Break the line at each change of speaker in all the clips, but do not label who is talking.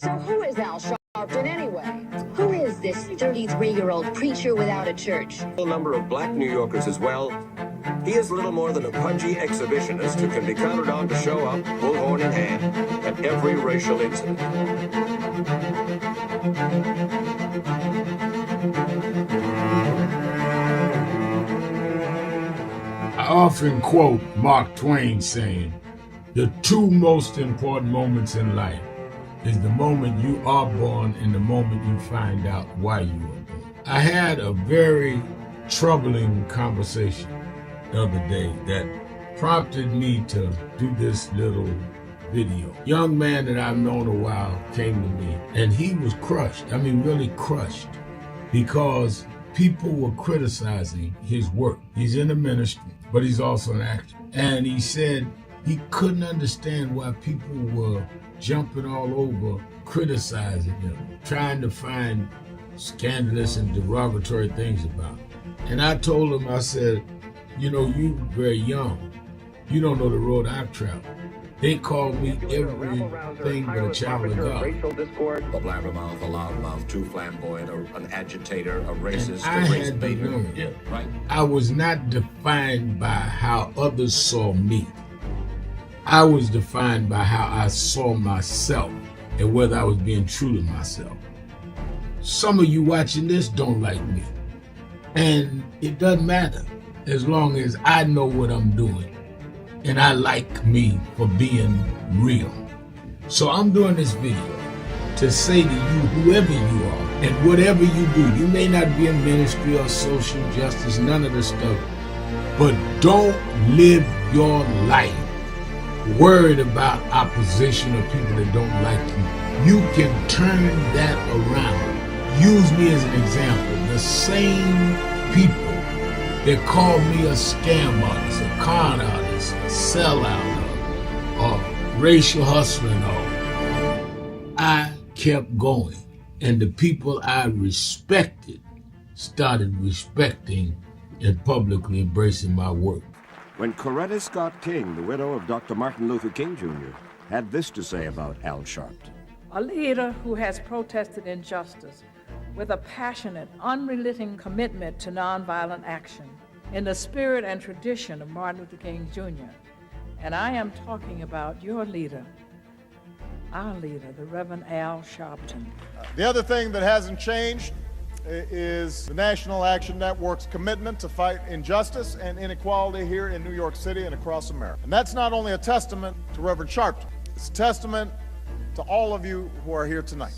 So who is Al Sharpton anyway? Who is this 33-year-old preacher without a church?
A number of black New Yorkers as well. He is little more than a pudgy exhibitionist who can be counted on to show up, bullhorn in hand, at every racial incident.
I often quote Mark Twain saying, "The two most important moments in life is the moment you are born and the moment you find out why you are born." I had a very troubling conversation the other day that prompted me to do this little video. Young man that I've known a while came to me and he was crushed. I mean, really crushed, because people were criticizing his work. He's in the ministry, but he's also an actor. And he said he couldn't understand why people were jumping all over, criticizing him, trying to find scandalous and derogatory things about him. And I told him, I said, you know, you're very young. You don't know the road I've traveled. They call me everything but a child of God.
A blabbermouth, a loudmouth, too flamboyant, an agitator, a racist,
I had to learn.
Yeah, right.
I was not defined by how others saw me. I was defined by how I saw myself and whether I was being true to myself. Some of you watching this don't like me. And it doesn't matter as long as I know what I'm doing. And I like me for being real. So I'm doing this video to say to you, whoever you are and whatever you do, you may not be in ministry or social justice, none of this stuff, but don't live your life worried about opposition or people that don't like you. You can turn that around. Use me as an example. The same people that call me a scam artist, a con artist, a sellout, or racial hustler and all, I kept going. And the people I respected started respecting and publicly embracing my work.
When Coretta Scott King, the widow of Dr. Martin Luther King Jr., had this to say about Al Sharpton.
A leader who has protested injustice with a passionate, unrelenting commitment to nonviolent action in the spirit and tradition of Martin Luther King Jr. And I am talking about your leader, our leader, the Reverend Al Sharpton.
The other thing that hasn't changed is the National Action Network's commitment to fight injustice and inequality here in New York City and across America. And that's not only a testament to Reverend Sharpton, it's a testament to all of you who are here tonight.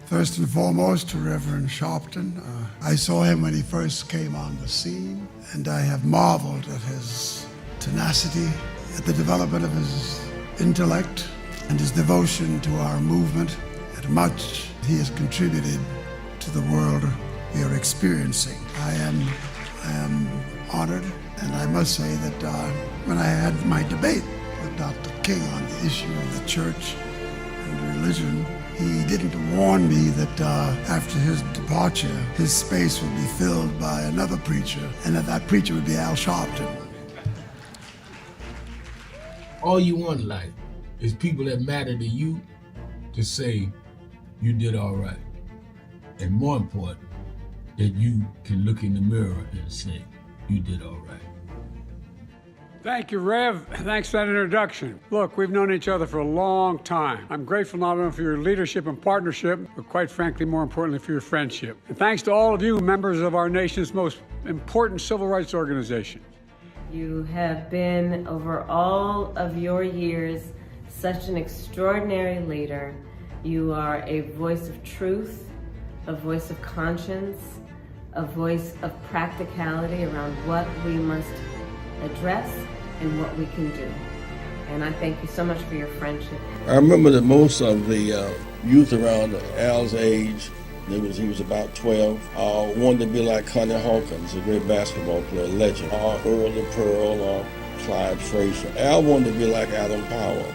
First and foremost, to Reverend Sharpton. I saw him when he first came on the scene, and I have marveled at his tenacity, at the development of his intellect, and his devotion to our movement, and much he has contributed to the world we are experiencing. I am honored, and I must say that when I had my debate with Dr. King on the issue of the church and religion, he didn't warn me that after his departure, his space would be filled by another preacher, and that preacher would be Al Sharpton.
All you want in life is people that matter to you to say you did all right. And more important, that you can look in the mirror and say you did all right.
Thank you, Rev. Thanks for that introduction. Look, we've known each other for a long time. I'm grateful not only for your leadership and partnership, but quite frankly, more importantly, for your friendship. And thanks to all of you, members of our nation's most important civil rights organization.
You have been, over all of your years, such an extraordinary leader. You are a voice of truth, a voice of conscience, a voice of practicality around what we must address and what we can do. And I thank you so much for your friendship.
I remember that most of the youth around Al's age, he was about 12, wanted to be like Connie Hawkins, a great basketball player, legend, or Earl the Pearl, or Clyde Frazier. Al wanted to be like Adam Powell,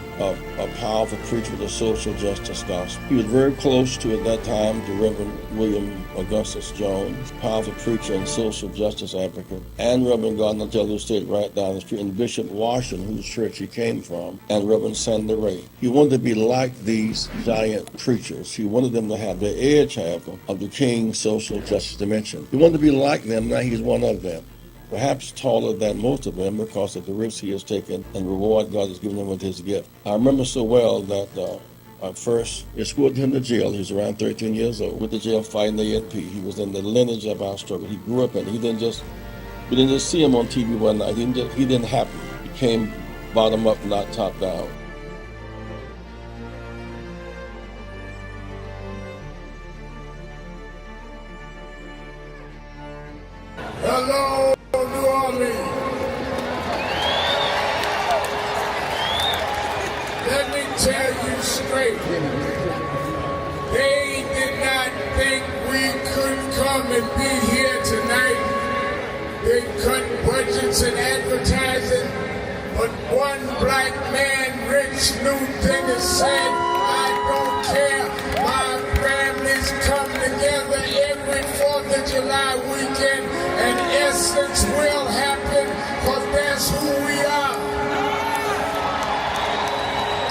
a powerful preacher with a social justice gospel. He was very close to, at that time, the Reverend William Augustus Jones, powerful preacher and social justice advocate, and Reverend Gardner Taylor, who stayed right down the street, and Bishop Washington, whose church he came from, and Reverend Sandy Ray. He wanted to be like these giant preachers. He wanted them to have the edge, however, of the King's social justice dimension. He wanted to be like them. Now he's one of them. Perhaps taller than most of them because of the risks he has taken and the reward God has given him with his gift. I remember so well that I first escorted him to jail. He was around 13 years old with the jail fighting the ANP. He was in the lineage of our struggle. He grew up in it. We didn't just see him on TV one night. He didn't happen. He came bottom up, not top down.
Hello, New Orleans. Let me tell you straight. They did not think we could come and be here tonight. They cut budgets and advertising, but one black man, Rich New Dennis, said, I don't care. My families come together every 4th of July weekend, and Essence will happen, because that's who we are.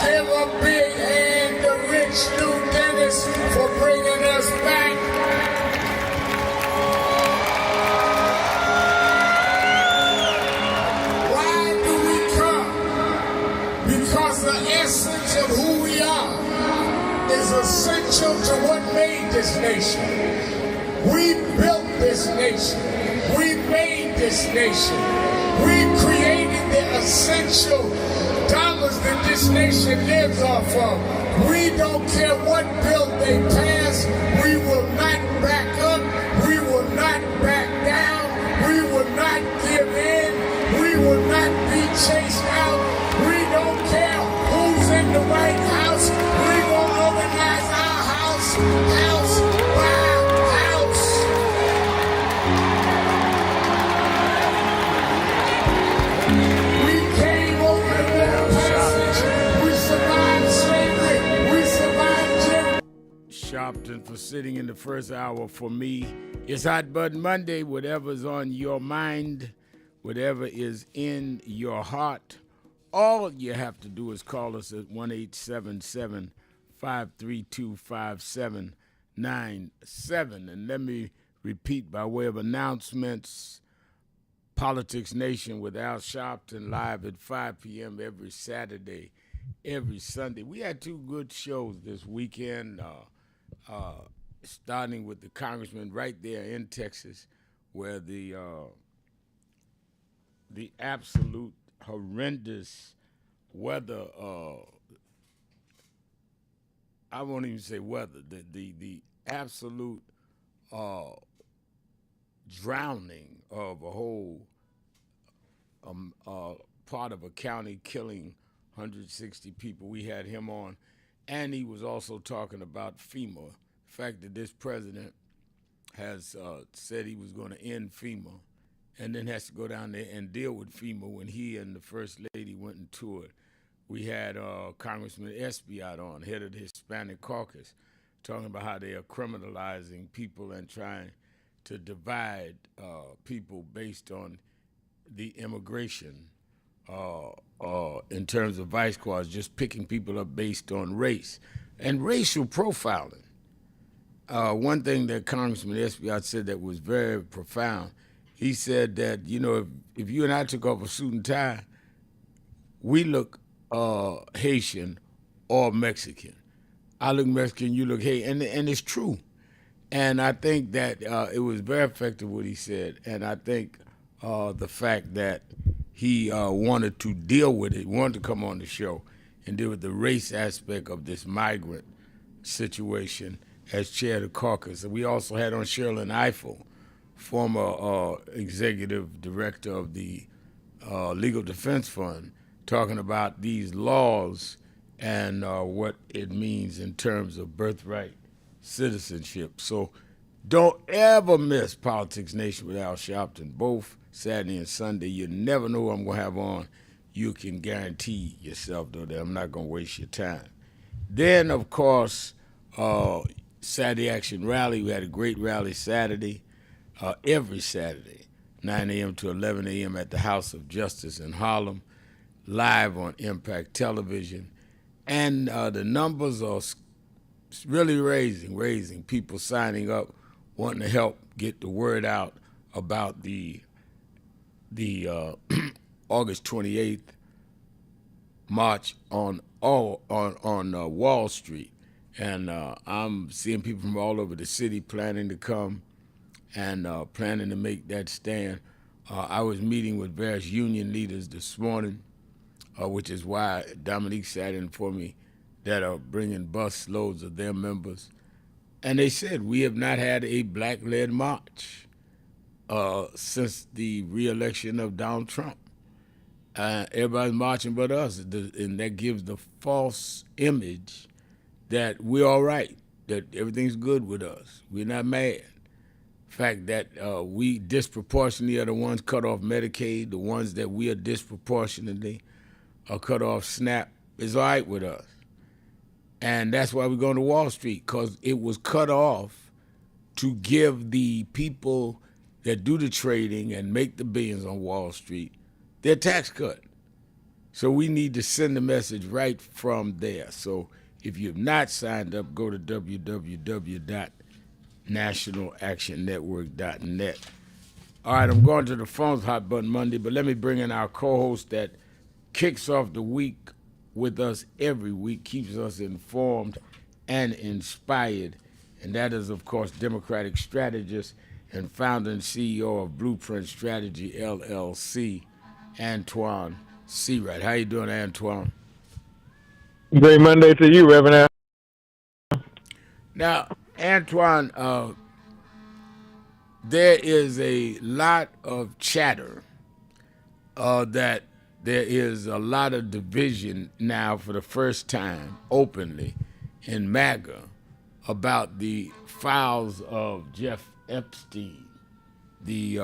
Give a big hand to Rich New Dennis for bringing us back. Why do we come? Because the essence of who we are is essential to what made this nation. We built this nation. We made this nation. We created the essential dollars that this nation lives off of. We don't care what bill they pass. We will not back up. We will not back down. We will not give in. We will not be chased out. We don't care who's in the White House. We will organize our house by house. We came over the Middle Passage. We survived slavery. We survived Jim.
Sharpton for sitting in the first hour for me. It's Hot Button Monday. Whatever's on your mind, whatever is in your heart, all you have to do is call us at 1-877-532-5797. And let me repeat by way of announcements, Politics Nation with Al Sharpton live at 5 p.m. every Saturday, every Sunday. We had two good shows this weekend, starting with the congressman right there in Texas, where the absolute horrendous weather, I won't even say weather, the absolute drowning of a whole part of a county, killing 160 people. We had him on, and he was also talking about FEMA, the fact that this president has said he was going to end FEMA, and then has to go down there and deal with FEMA when he and the First Lady went and toured. We had Congressman Esbiat on, head of the Hispanic caucus, talking about how they are criminalizing people and trying to divide people based on the immigration in terms of vice squads, just picking people up based on race and racial profiling. One thing that Congressman Esbiat said that was very profound, he said that, you know, if you and I took off a suit and tie, we look Haitian or Mexican. I look Mexican, you look Haitian, and it's true. And I think that it was very effective what he said, and I think the fact that he wanted to deal with it, wanted to come on the show and deal with the race aspect of this migrant situation as chair of the caucus. And we also had on Sherlyn Eiffel, former executive director of the Legal Defense Fund, talking about these laws and what it means in terms of birthright citizenship. So don't ever miss Politics Nation with Al Sharpton, both Saturday and Sunday. You never know who I'm going to have on. you can guarantee yourself, though, that I'm not going to waste your time. Then, of course, Saturday Action Rally. We had a great rally Saturday, every Saturday, 9 a.m. to 11 a.m. at the House of Justice in Harlem, live on Impact Television. And the numbers are really raising. People signing up, wanting to help get the word out about the August 28th march on Wall Street. And I'm seeing people from all over the city planning to come and planning to make that stand. I was meeting with various union leaders this morning, which is why Dominique sat in for me, that are bringing bus loads of their members. And they said, we have not had a black-led march since the re-election of Donald Trump. Everybody's marching but us, and that gives the false image that we're all right, that everything's good with us. We're not mad. The fact that we disproportionately are the ones cut off Medicaid, the ones that we are disproportionately are cut off SNAP, is all right with us. And that's why we're going to Wall Street, because it was cut off to give the people that do the trading and make the billions on Wall Street their tax cut. So we need to send the message right from there. So if you've not signed up, go to www.nationalactionnetwork.net. All right, I'm going to the phones, Hot Button Monday, but let me bring in our co-host that kicks off the week with us every week, keeps us informed and inspired, and that is, of course, Democratic strategist and founder and CEO of Blueprint Strategy, LLC, Antoine Seawright. How you doing, Antoine?
Great Monday to you, Reverend Al.
Now, Antoine, there is a lot of chatter that there is a lot of division now for the first time openly in MAGA about the files of Jeff Epstein, the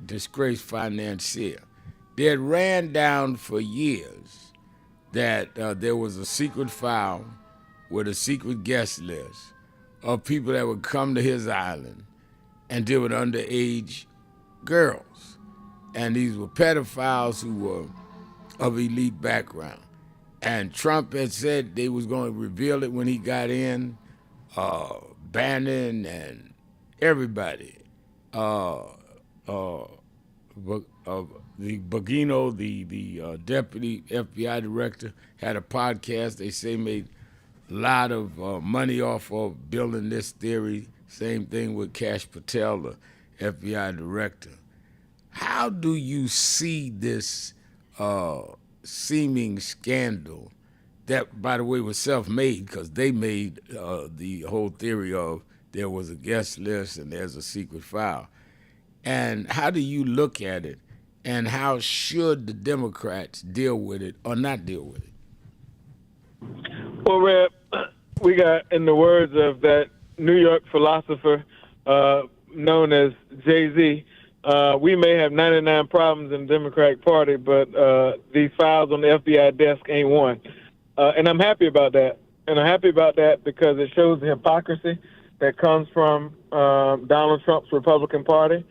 disgraced financier. They had ran down for years that there was a secret file with a secret guest list of people that would come to his island and deal with underage girls. And these were pedophiles who were of elite background. And Trump had said they was going to reveal it when he got in. Bannon and everybody. The Bogino, the deputy FBI director, had a podcast. They say made a lot of money off of building this theory. Same thing with Kash Patel, the FBI director. How do you see this seeming scandal that, by the way, was self-made, because they made the whole theory of there was a guest list and there's a secret file? And how do you look at it, and how should the Democrats deal with it or not deal with it?
Well, Reb, we got, in the words of that New York philosopher known as Jay-Z, we may have 99 problems in the Democratic Party, but these files on the FBI desk ain't one. And I'm happy about that. And I'm happy about that because it shows the hypocrisy that comes from Donald Trump's Republican Party.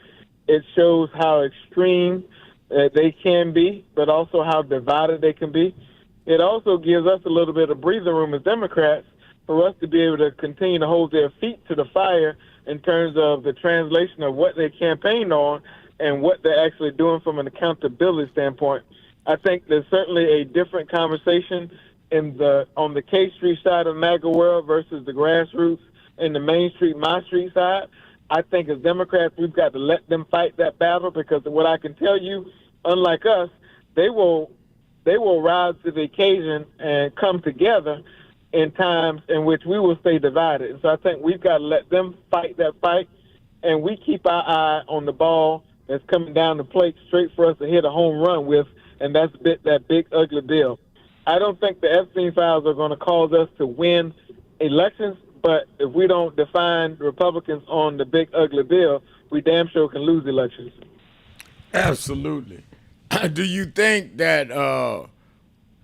It shows how extreme they can be, but also how divided they can be. It also gives us a little bit of breathing room as Democrats for us to be able to continue to hold their feet to the fire in terms of the translation of what they campaigned on and what they're actually doing from an accountability standpoint. I think there's certainly a different conversation on the K Street side of MAGA world versus the grassroots and the Main Street, my street side. I think as Democrats, we've got to let them fight that battle, because what I can tell you, unlike us, they will rise to the occasion and come together in times in which we will stay divided. And so I think we've got to let them fight that fight, and we keep our eye on the ball that's coming down the plate straight for us to hit a home run with, and that's that big, ugly bill. I don't think the Epstein files are going to cause us to win elections, but if we don't define Republicans on the big, ugly bill, we damn sure can lose elections.
Absolutely. Do you think that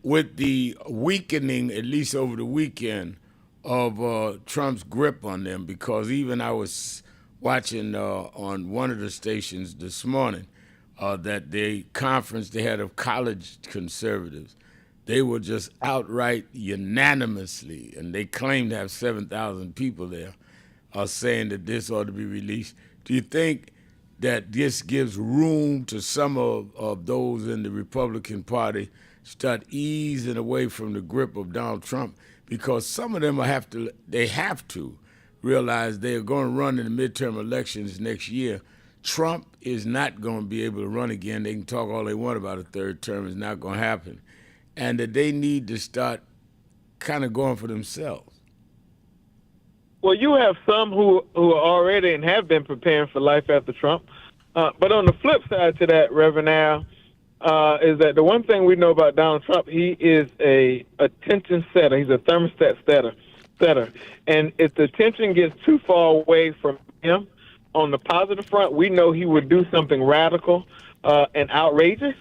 with the weakening, at least over the weekend, of Trump's grip on them, because even I was watching on one of the stations this morning that the conference they had of college conservatives, they were just outright unanimously, and they claimed to have 7,000 people there, saying that this ought to be released. Do you think that this gives room to some of those in the Republican Party start easing away from the grip of Donald Trump? Because some of them have to realize they are going to run in the midterm elections next year. Trump is not going to be able to run again. They can talk all they want about a third term. It's not going to happen. And that they need to start kind of going for themselves.
Well, you have some who are already and have been preparing for life after Trump. But on the flip side to that, Reverend Al, is that the one thing we know about Donald Trump, he is a attention setter. He's a thermostat setter. And if the attention gets too far away from him on the positive front, we know he would do something radical and outrageous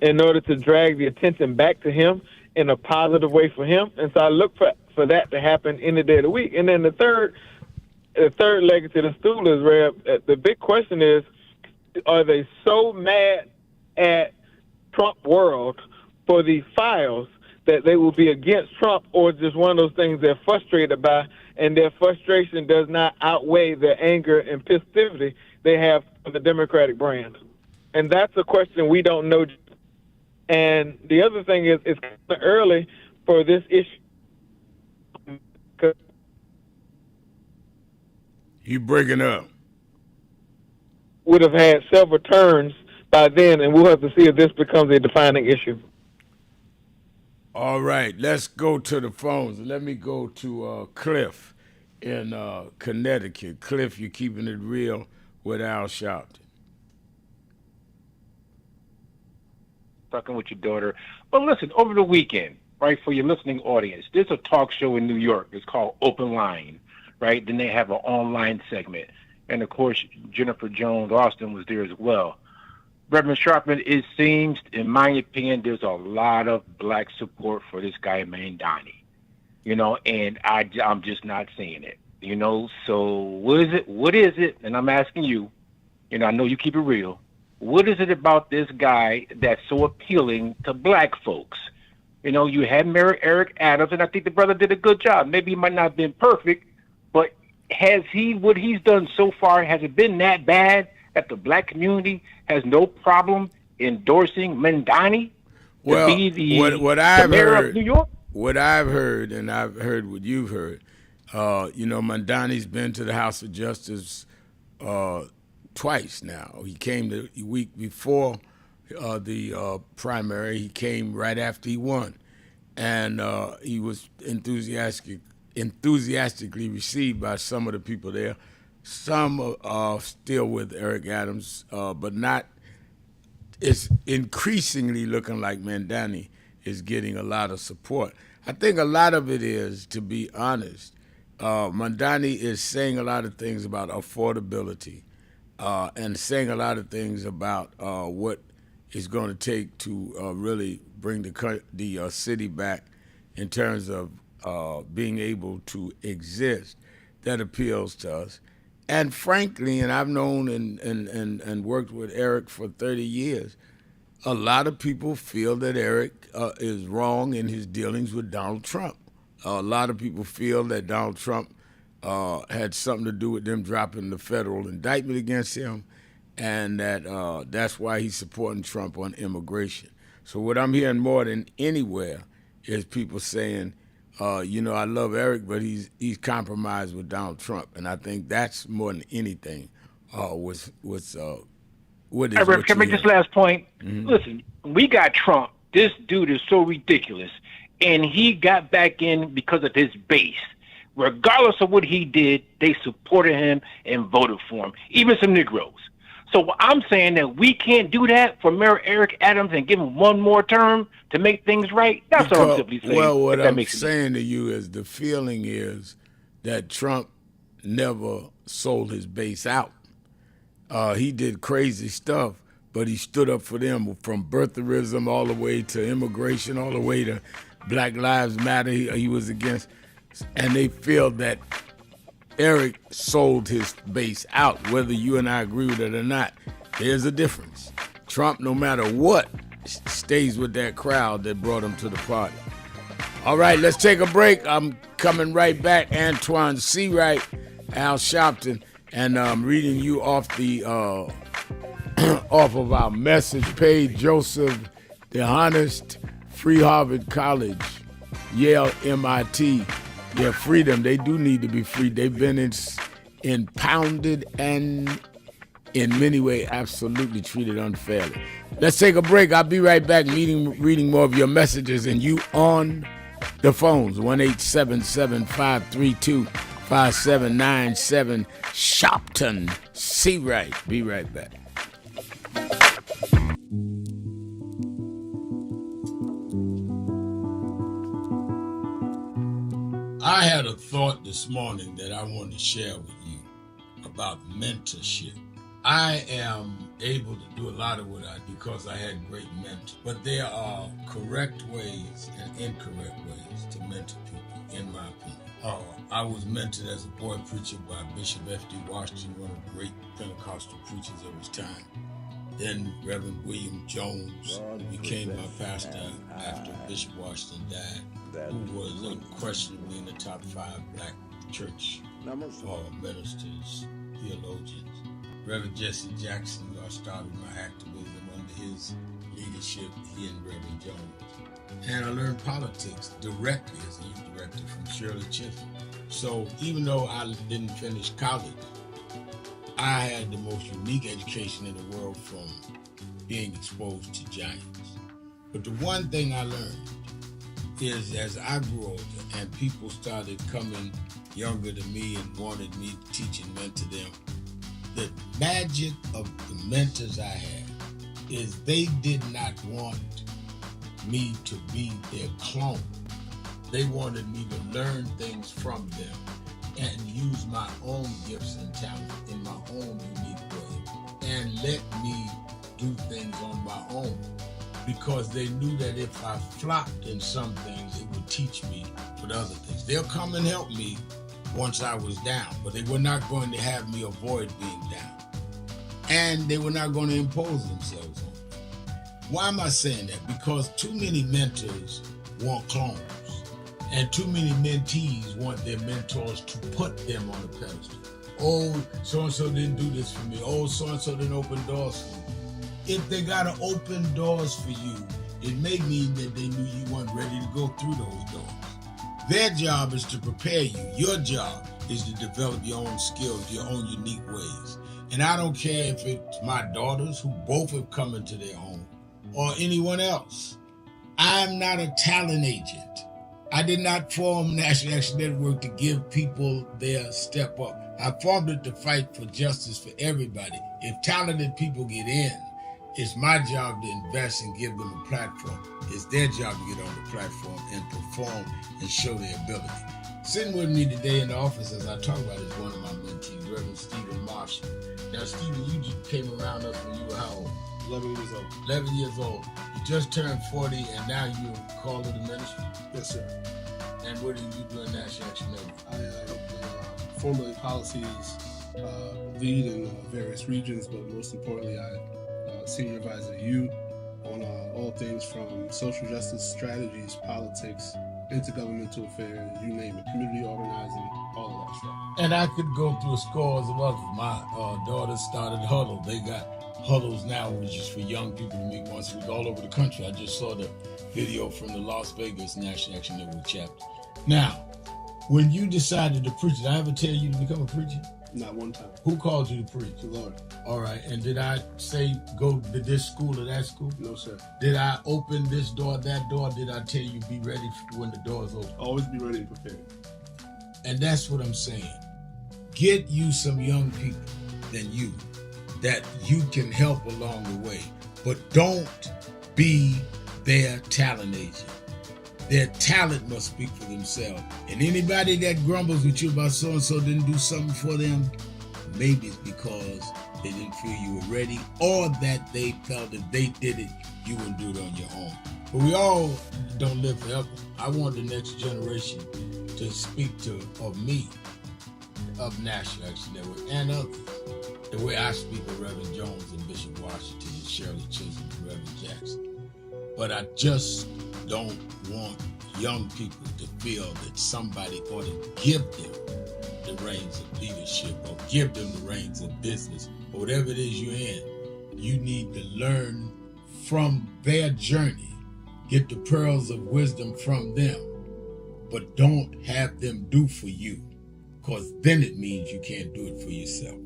in order to drag the attention back to him in a positive way for him. And so I look for that to happen any day of the week. And then the third leg to the stool is, Reb, the big question is, are they so mad at Trump world for the files that they will be against Trump, or just one of those things they're frustrated by, and their frustration does not outweigh the anger and festivity they have for the Democratic brand? And that's a question we don't know. And the other thing is, it's kind of early for this issue.
You breaking up.
Would have had several turns by then, and we'll have to see if this becomes a defining issue.
All right, let's go to the phones. Let me go to Cliff in Connecticut. Cliff, you're keeping it real with Al Sharpton.
Talking with your daughter. But listen, over the weekend, right, for your listening audience, there's a talk show in New York. It's called Open Line, right? Then they have an online segment. And, of course, Jennifer Jones Austin was there as well. Reverend Sharpton, it seems, in my opinion, there's a lot of black support for this guy, Mandani. And I'm just not seeing it. So what is it? And I'm asking you, I know you keep it real. What is it about this guy that's so appealing to black folks? You had Mayor Eric Adams, and I think the brother did a good job. Maybe he might not have been perfect, but what he's done so far, has it been that bad that the black community has no problem endorsing Mandani to be the mayor of New York?
What I've heard, and I've heard what you've heard, Mandani's been to the House of Justice twice now. He came the week before the primary. He came right after he won, and he was enthusiastically received by some of the people there. Some are still with Eric Adams, but not. It's increasingly looking like Mandani is getting a lot of support. I think a lot of it is, to be honest, Mandani is saying a lot of things about affordability and saying a lot of things about what it's going to take to really bring the city back in terms of being able to exist. That appeals to us. And frankly, and I've known and worked with Eric for 30 years, a lot of people feel that Eric is wrong in his dealings with Donald Trump. A lot of people feel that Donald Trump had something to do with them dropping the federal indictment against him, and that that's why he's supporting Trump on immigration. So what I'm hearing more than anywhere is people saying, I love Eric, but he's compromised with Donald Trump, and I think that's more than anything what is.
Can I make this last point? Mm-hmm. Listen, we got Trump. This dude is so ridiculous, and he got back in because of his base. Regardless of what he did, they supported him and voted for him, even some Negroes. So I'm saying that we can't do that for Mayor Eric Adams and give him one more term to make things right. That's what I'm simply saying.
Well, what I'm saying to you is the feeling is that Trump never sold his base out. He did crazy stuff, but he stood up for them from birtherism all the way to immigration, all the way to Black Lives Matter. He was against, and they feel that Eric sold his base out, whether you and I agree with it or not. There's a difference. Trump, no matter what, stays with that crowd that brought him to the party. All right, let's take a break. I'm coming right back. Antoine Seawright, Al Sharpton, and I'm reading you off the off of our message page. Joseph DeHonest, Free Harvard College, Yale, MIT. Their freedom, they do need to be free. They've been impounded and in many ways absolutely treated unfairly. Let's take a break. I'll be right back reading more of your messages and you on the phones. 1-877-532-5797. Sharpton Seawright. Be right back. I had a thought this morning that I want to share with you about mentorship. I am able to do a lot of what I do because I had great mentors, but there are correct ways and incorrect ways to mentor people, in my opinion. I was mentored as a boy preacher by Bishop F.D. Washington, one of the great Pentecostal preachers of his time. Then Reverend William Jones, who became my pastor after Bishop Washington died, who was unquestionably in the top 5 black church ministers, theologians. Reverend Jesse Jackson, who I started my activism under his leadership, he and Reverend Jones. And I learned politics directly as a youth director from Shirley Chisholm. So even though I didn't finish college, I had the most unique education in the world from being exposed to giants. But the one thing I learned is as I grew older and people started coming younger than me and wanted me to teach and mentor them, the magic of the mentors I had is they did not want me to be their clone. They wanted me to learn things from them and use my own gifts and talents in my own unique way and let me do things on my own, because they knew that if I flopped in some things, it would teach me for the other things. They'll come and help me once I was down, but they were not going to have me avoid being down. And they were not going to impose themselves on me. Why am I saying that? Because too many mentors want clones, and too many mentees want their mentors to put them on a pedestal. Oh, so-and-so didn't do this for me. Oh, so-and-so didn't open doors for me. If they got to open doors for you, it may mean that they knew you weren't ready to go through those doors. Their job is to prepare you. Your job is to develop your own skills, your own unique ways. And I don't care if it's my daughters, who both have come into their home, or anyone else. I'm not a talent agent. I did not form National Action Network to give people their step up. I formed it to fight for justice for everybody. If talented people get in, it's my job to invest and give them a platform. It's their job to get on the platform and perform and show their ability. Sitting with me today in the office as I talk about is one of my mentees, Reverend Stephen Marshall. Now, Stephen, you just came around us when you were how old?
11 years old.
11 years old. You just turned 40 and now you're called to the ministry?
Yes, sir.
And what do you do in National Action Network?
I formulate policies, lead in various regions, but most importantly, I senior advisor to you on all things from social justice strategies, politics, intergovernmental affairs, you name it, community organizing, all of that stuff.
And I could go through scores of others. My daughter started Huddle. They got Huddles now, which is for young people to meet once a week all over the country. I just saw the video from the Las Vegas National Action Network chapter. Now, when you decided to preach, did I ever tell you to become a preacher?
Not one time.
Who called you to preach?
The Lord.
All right. And did I say go to this school or that school?
No, sir.
Did I open this door, that door? Did I tell you be ready when the doors open?
Always be ready and prepared.
And that's what I'm saying. Get you some young people than you that you can help along the way. But don't be their talent agent. Their talent must speak for themselves. And anybody that grumbles with you about so-and-so didn't do something for them, maybe it's because they didn't feel you were ready, or that they felt if they did it, you wouldn't do it on your own. But we all don't live forever. I want the next generation to speak of me, of National Action Network, and others, the way I speak of Reverend Jones and Bishop Washington and Shirley Chisholm and Reverend Jackson. But I just don't want young people to feel that somebody ought to give them the reins of leadership or give them the reins of business or whatever it is you're in. You need to learn from their journey, get the pearls of wisdom from them, but don't have them do for you, because then it means you can't do it for yourself.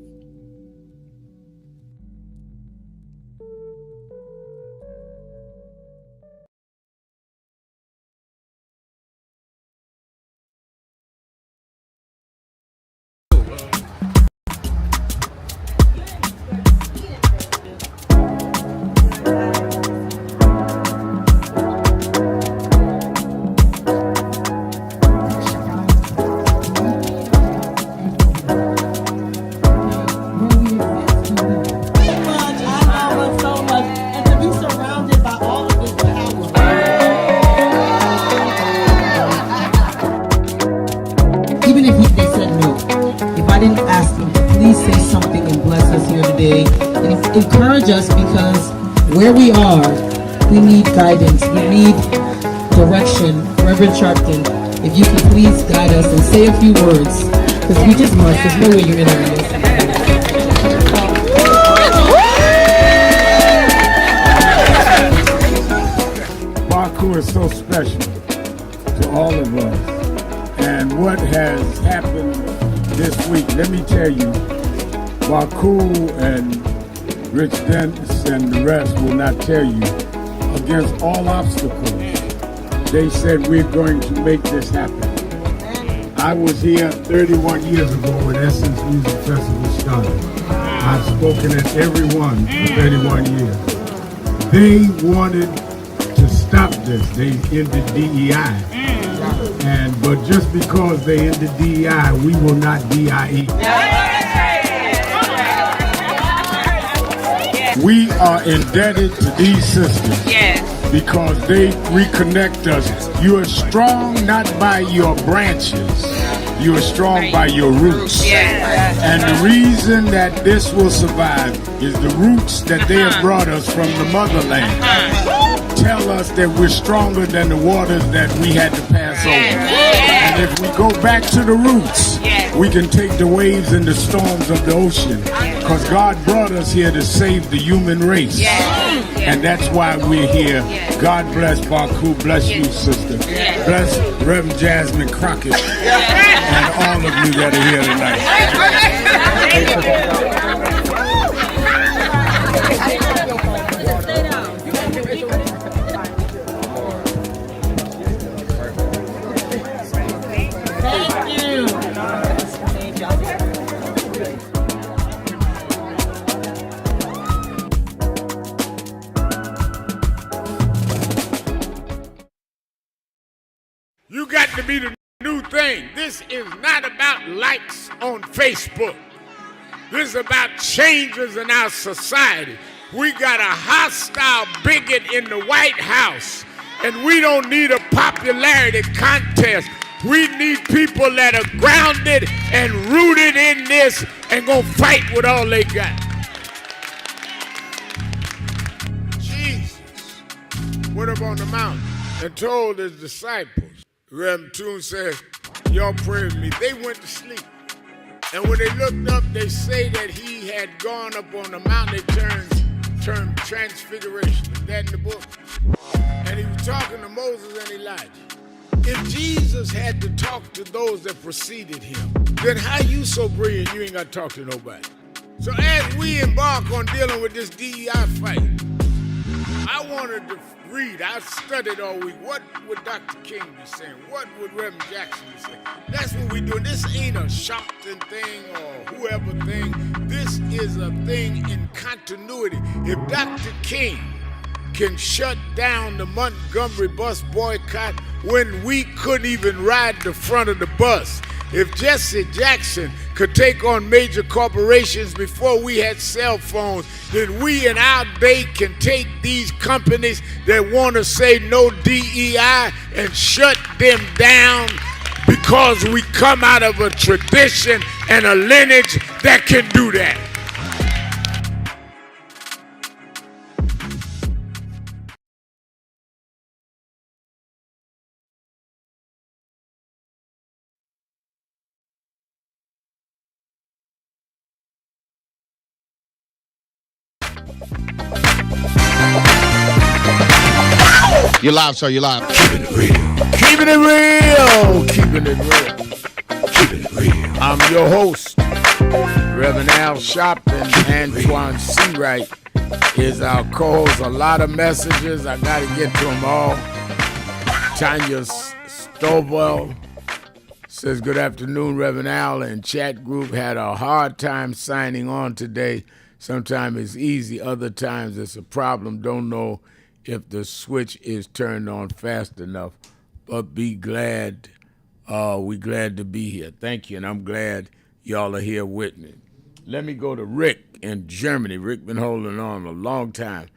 Encourage us, because where we are, we need guidance, we need direction. Reverend Sharpton, if you could please guide us and say a few words, because we just must. There's no way you're interviewing us.
Baku is so special to all of us, and what has happened this week, let me tell you, Baku and Rich Dennis and the rest will not tell you, against all obstacles, they said we're going to make this happen. I was here 31 years ago when Essence Music Festival started. I've spoken at every one for 31 years. They wanted to stop this. They ended DEI. But just because they ended DEI, we will not DIE. We are indebted to these sisters because they reconnect us. You are strong not by your branches, you are strong by your roots. And the reason that this will survive is the roots that they have brought us from the motherland. Tell us that we're stronger than the waters that we had to pass over. And if we go back to the roots, we can take the waves and the storms of the ocean, because God brought us here to save the human race. And that's why we're here. God bless Baku, bless you, sister. Bless Reverend Jasmine Crockett and all of you that are here tonight.
You got to be the new thing. This is not about likes on Facebook. This is about changes in our society. We got a hostile bigot in the White House, and we don't need a popularity contest. We need people that are grounded and rooted in this and gonna fight with all they got. Jesus went up on the mountain and told his disciples. Reverend Toon said, y'all pray with me. They went to sleep. And when they looked up, they say that he had gone up on the mountain. They termed transfiguration. Is that in the book? And he was talking to Moses and Elijah. If Jesus had to talk to those that preceded him, then how you so brilliant you ain't got to talk to nobody? So as we embark on dealing with this DEI fight, I wanted to read, I studied all week, what would Dr. King be saying? What would Reverend Jackson be saying? That's what we're doing. This ain't a Sharpton thing or whoever thing. This is a thing in continuity. If Dr. King can shut down the Montgomery bus boycott when we couldn't even ride the front of the bus, if Jesse Jackson could take on major corporations before we had cell phones, then we in our day can take these companies that want to say no DEI and shut them down, because we come out of a tradition and a lineage that can do that.
You're live, sir. You're live.
Keeping it real. Keeping it real. Keeping it real. Keeping it real. I'm your host, Reverend Al Sharpton. Antoine Seawright is our co-host. A lot of messages. I got to get to them all. Tanya Stovall says, good afternoon, Reverend Al, and chat group had a hard time signing on today. Sometimes it's easy. Other times it's a problem. Don't know if the switch is turned on fast enough, but we glad to be here. Thank you, and I'm glad y'all are here with me. Let me go to Rick in Germany. Rick been holding on a long time.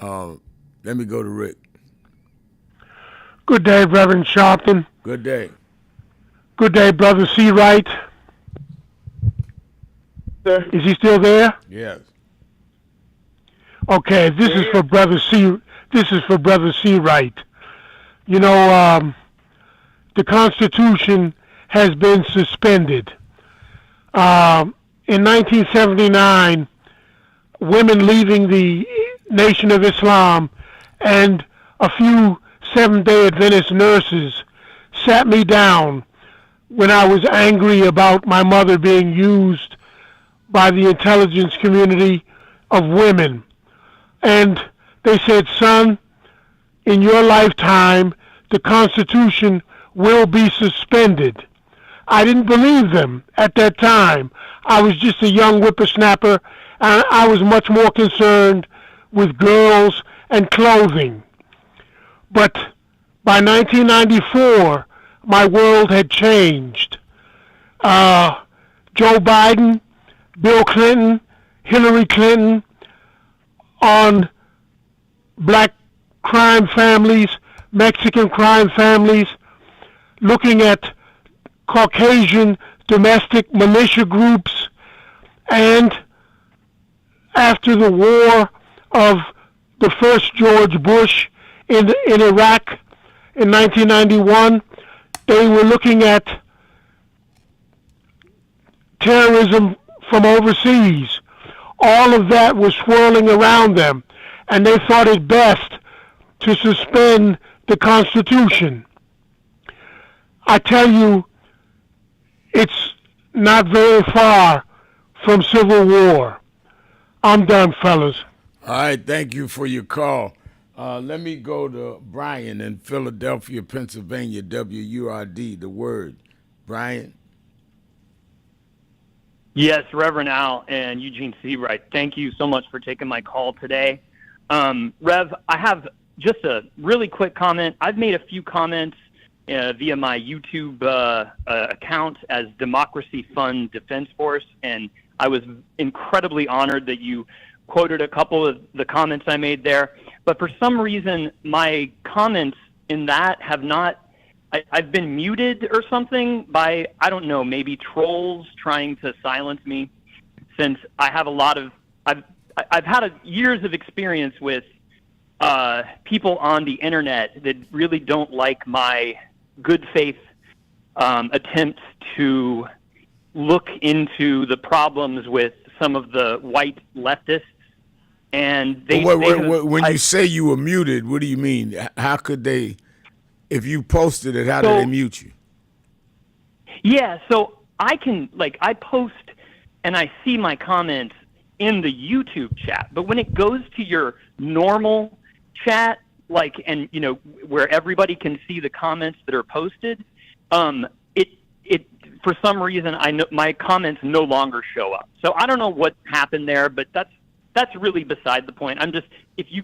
Let me go to Rick.
Good day, Reverend Sharpton.
Good day.
Good day, Brother Seawright. Sir, is he still there?
Yes.
Okay, this is for Brother Seawright. You know, the Constitution has been suspended. In 1979, women leaving the Nation of Islam and a few Seventh-day Adventist nurses sat me down when I was angry about my mother being used by the intelligence community of women. And they said, son, in your lifetime, the Constitution will be suspended. I didn't believe them at that time. I was just a young whippersnapper, and I was much more concerned with girls and clothing. But by 1994, my world had changed. Joe Biden, Bill Clinton, Hillary Clinton, on black crime families, Mexican crime families, looking at Caucasian domestic militia groups, and after the war of the first George Bush in Iraq in 1991, they were looking at terrorism from overseas. All of that was swirling around them, and they thought it best to suspend the Constitution. I tell you, it's not very far from civil war. I'm done, fellas.
All right, thank you for your call. Let me go to Brian in Philadelphia, Pennsylvania, WURD, the word. Brian?
Yes, Reverend Al and Eugene Seawright, thank you so much for taking my call today. Rev, I have just a really quick comment. I've made a few comments via my YouTube account as Democracy Fund Defense Force, and I was incredibly honored that you quoted a couple of the comments I made there. But for some reason, my comments in that have not, I've been muted or something by, I don't know, maybe trolls trying to silence me, since I have a lot of, I've had years of experience with people on the internet that really don't like my good faith attempts to look into the problems with some of the white leftists. And they,
when you say you were muted, what do you mean? How could they, if you posted it, how did they mute you?
Yeah, so I can, I post and I see my comments in the YouTube chat, but when it goes to your normal chat, and where everybody can see the comments that are posted, it for some reason I know my comments no longer show up. So I don't know what happened there, but that's really beside the point. I'm just, if you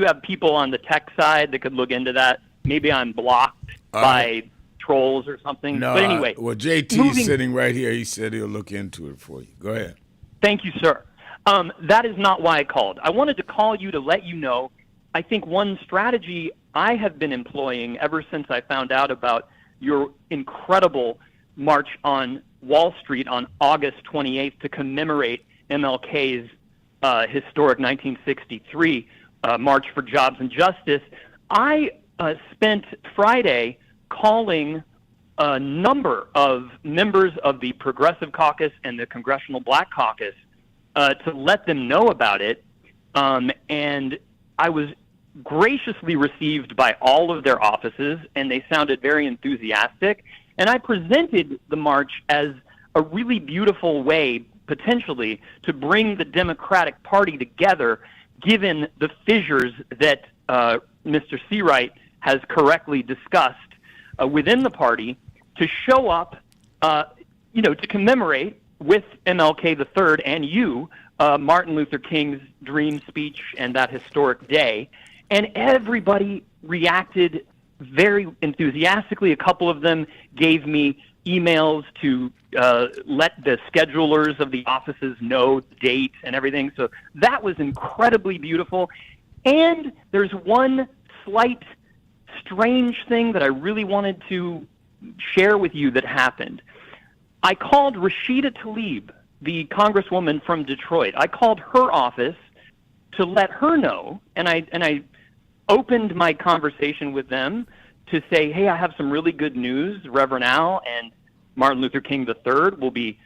have people on the tech side that could look into that, maybe I'm blocked by trolls or something.
No,
but anyway.
well, JT's sitting right here. He said he'll look into it for you. Go ahead.
Thank you, sir. That is not why I called. I wanted to call you to let you know, I think one strategy I have been employing ever since I found out about your incredible march on Wall Street on August 28th to commemorate MLK's historic 1963 March for Jobs and Justice. I spent Friday calling a number of members of the Progressive Caucus and the Congressional Black Caucus to let them know about it, and I was graciously received by all of their offices, and they sounded very enthusiastic, and I presented the march as a really beautiful way, potentially, to bring the Democratic Party together, given the fissures that Mr. Seawright has correctly discussed within the party, to show up, to commemorate with MLK III and you, Martin Luther King's dream speech and that historic day. And everybody reacted very enthusiastically. A couple of them gave me emails to let the schedulers of the offices know the date and everything. So that was incredibly beautiful. And there's one slight strange thing that I really wanted to share with you that happened. I called Rashida Tlaib, the congresswoman from Detroit. I called her office to let her know, and I opened my conversation with them to say, hey, I have some really good news. Reverend Al and Martin Luther King III will be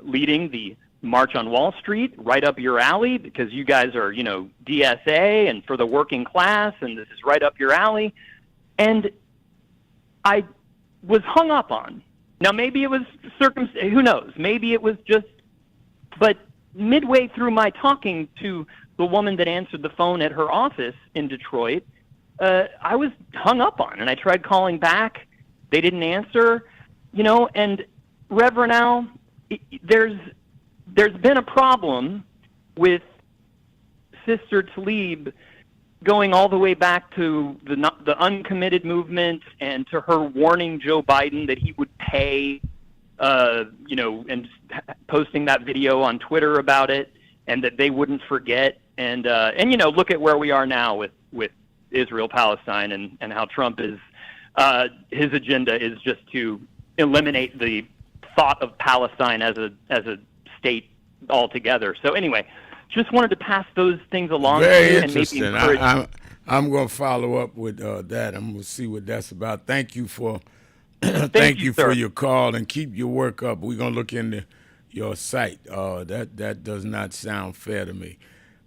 leading the March on Wall Street, right up your alley, because you guys are, DSA and for the working class, and this is right up your alley. And I was hung up on. Now, maybe it was who knows? Maybe it was just, but midway through my talking to the woman that answered the phone at her office in Detroit, I was hung up on, and I tried calling back. They didn't answer, and Reverend Al, there's been a problem with Sister Tlaib going all the way back to the uncommitted movement and to her warning Joe Biden that he would pay, and posting that video on Twitter about it, and that they wouldn't forget. And look at where we are now with Israel Palestine and how Trump is his agenda is just to eliminate the thought of Palestine as a state altogether. So anyway, just wanted to pass those things along to you and maybe encourage.
I'm going to follow up with that. I'm going to see what that's about. Thank you for thank you for your call, and keep your work up. We're going to look into your site. That does not sound fair to me.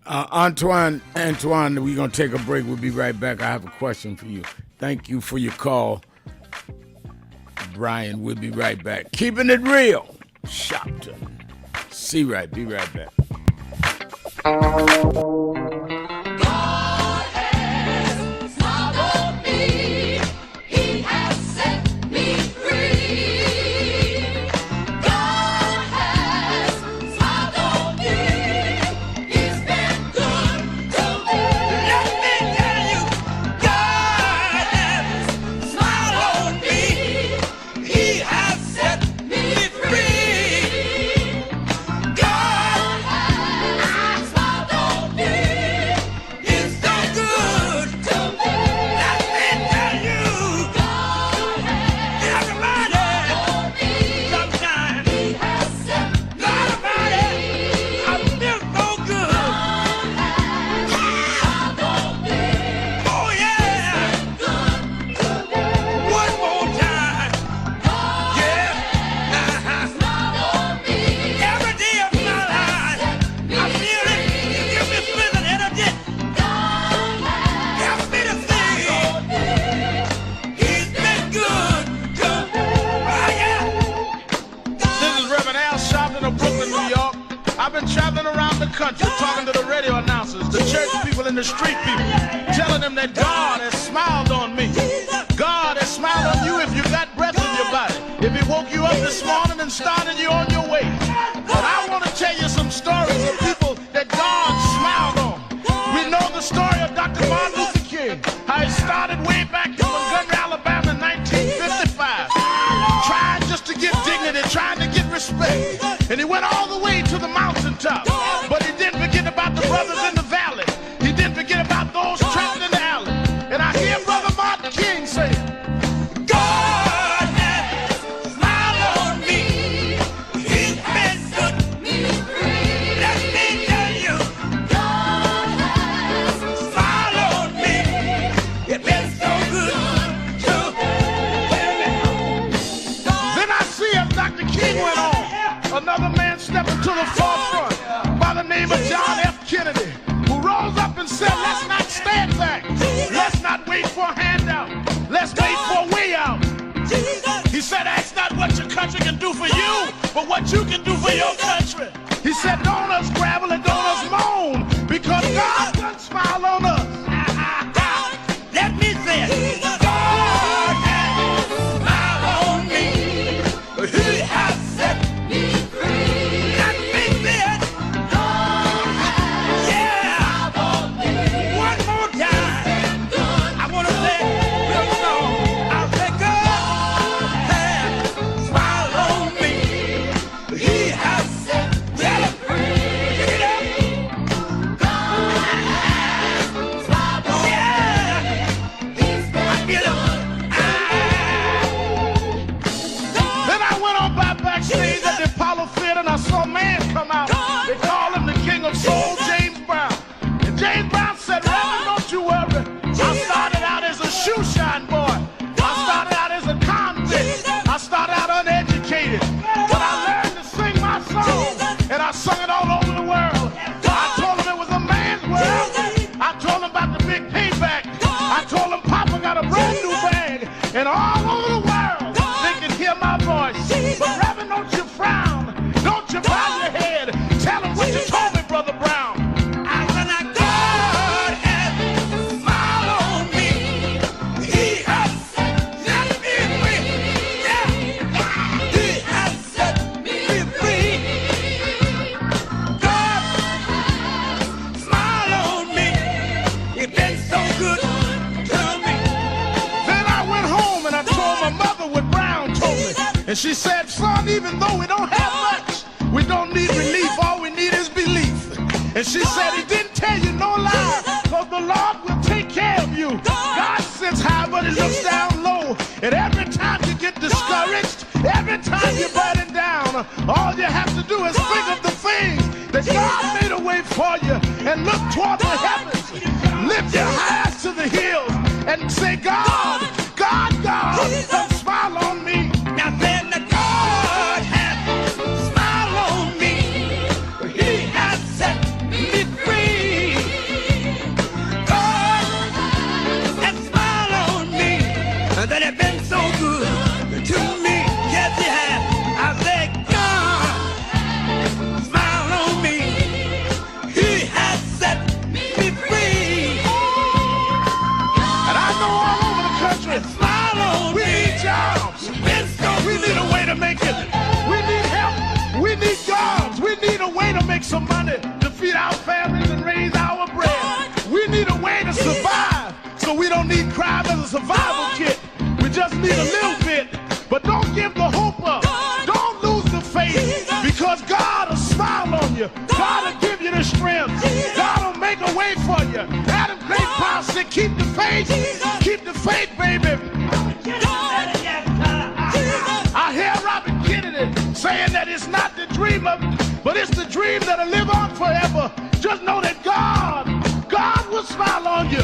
Antoine, we're going to take a break. We'll be right back. I have a question for you. Thank you for your call, Brian. We'll be right back. Keeping it real. Sharpton. Seawright. Be right back.
Country, talking to the radio announcers, the church people and the street people, telling them that God has smiled on me. God has smiled on you if you got breath in your body. If he woke you up this morning and started you on your way. But I want to tell you some stories of people that God smiled on. We know the story of Dr. Martin Luther King, how he started way back in Montgomery, Alabama in 1955. And he went all the way to the mountaintop. But he didn't forget about the brothers in the valley. He didn't forget about those trapped in the alley. And I hear Brother Martin King say, God has smiled on me. He's been good to me. Let me tell you, God has smiled on me. It's been so good to me. Then I see as Dr. King went on, another man stepped into the forefront by the name of John F. Kennedy, who rose up and said, let's not stand back. Let's not wait for a handout. Let's wait for a way out. He said, ask not what your country can do for you, but what you can do for your country. He said, don't us gravel and don't us moan, because God done smile on us. Let me say it. God has smiled on me. He has set me free. Let me say it. Yeah. One more time. I want to say real song. I'll say God has smiled on me. He has set me free. Pick it up. God has smiled on me. I get it. Then I went on backstage at the Apollo Theater and I saw a man come out. They call him the King of Soul, James Brown. And James Brown said, Reverend, don't you worry. I started out as a shoe shine boy. I started out as a convict. I started out uneducated. But I learned to sing my song. And I sung it all over the world. I told him it was a man's world. I told him about the big payback. I told him Papa got a brand new bag. And all over the world, they can hear my voice. But Reverend, don't you frown. Don't you bow your head. Tell him what you told me, Brother Brown. I said, God has smiled on me. He has set me free. Yeah. He has set me free. God smiled on me. It's been so good to me. Then I went home and I told my mother what Brown told me. And she said, son, even though we don't have much, we don't need relief. All we need is belief. And she said, he didn't tell you no lie, because the Lord will take care of you. God sits high, but he looks down low. And every time you get discouraged, every time you're burdened down, all you have to do is think of the things that God made a way for you and look toward the heavens. Lift your eyes to the hills and say, God, God, God, don't smile on me. Now then, the God has smiled on me. He has set me free. God has smiled on me. And that has been so good to me. Yes, he has. I say, God smiled on me. He has set me free. And I know all over the country, smile on me. We need jobs. We need a way to make it. We need help. We need jobs. We need a way to make some money to feed our families and raise our bread. We need a way to survive, so we don't need crime as a survival kit. We just need a little bit. But don't give the hope up. Don't lose the faith, because God will smile on you. God will give you the strength. God will make a way for you. Adam Great Power said, keep the faith. Keep the faith, baby. I hear Robert Kennedy saying that it's not the dream of, but it's the dream that'll live on forever. Just know that God will smile on you.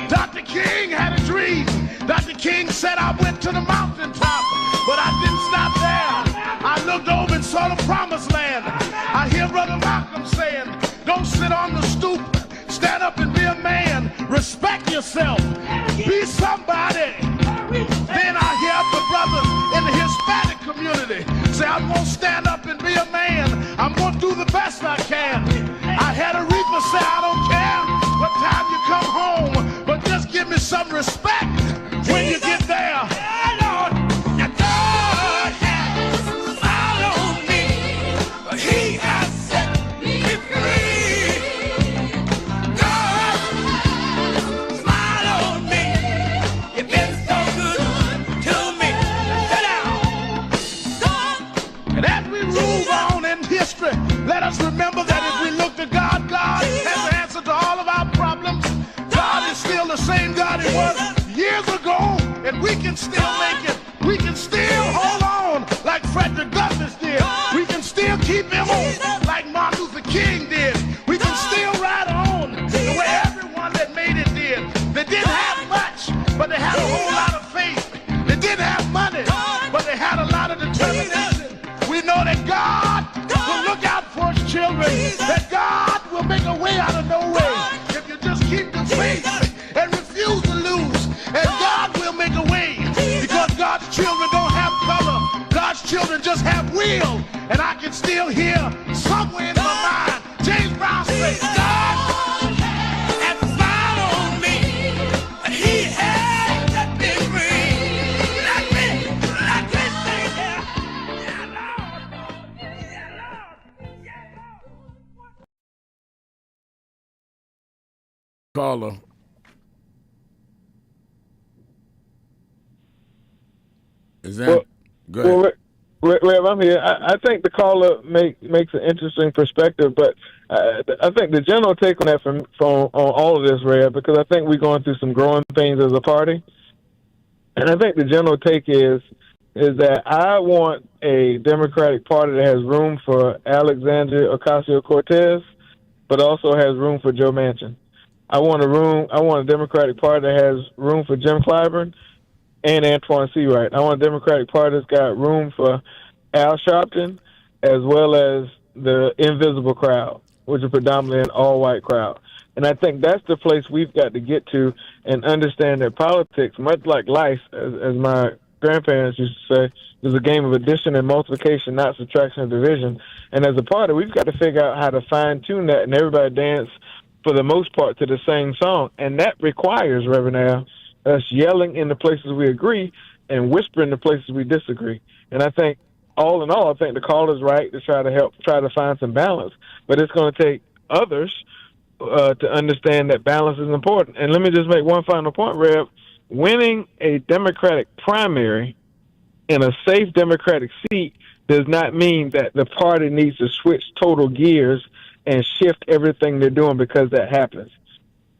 Dr. King had a dream. Dr. King said, I went to the mountaintop, but I didn't stop there. I looked over and saw the promised land. I hear Brother Malcolm saying, don't sit on the stoop. Stand up and be a man. Respect yourself. Be somebody. Then I hear the brothers in the Hispanic community say, I'm going to stand up and be a man. I'm going to do the best I can. I had a reaper say, I don't care what time you come home, but just give me some respect when you get there. Lord, now God has smiled on me. He has set me free. God smiled on me. You've been so good to me. Sit down. And as we move on can still make it. We can still hold on like Frederick Douglass did. We can still keep him on like Martin Luther King did. We can still ride on the way everyone that made it did. They didn't have much, but they had a whole lot of faith. They didn't have money, but they had a lot of determination. We know that God will look out for his children, that God will make a way out of no way. If you just keep the faith and refuse to lose, and God will make a way, because God's children don't have color. God's children just have will. And I can still hear somewhere in my mind James Brown say, God had found me. He had set me free. Let me sing here. Yeah, Lord. Yeah, Lord. Yeah, Lord.
Caller. Is that good?
Well, Rev, I'm here. I think the caller makes an interesting perspective, but I think the general take on that from on all of this, Rev, because I think we're going through some growing pains as a party, and I think the general take is that I want a Democratic Party that has room for Alexandria Ocasio-Cortez, but also has room for Joe Manchin. I want a Democratic Party that has room for Jim Clyburn and Antoine Seawright. I want a Democratic Party that's got room for Al Sharpton, as well as the invisible crowd, which is predominantly an all-white crowd. And I think that's the place we've got to get to and understand that politics, much like life, as my grandparents used to say, is a game of addition and multiplication, not subtraction and division. And as a party, we've got to figure out how to fine-tune that and everybody dance, for the most part, to the same song. And that requires, Reverend Al, us yelling in the places we agree and whispering in the places we disagree. And I think, all in all, I think the caller's right to try to find some balance. But it's going to take others to understand that balance is important. And let me just make one final point, Rev. Winning a Democratic primary in a safe Democratic seat does not mean that the party needs to switch total gears and shift everything they're doing because that happens.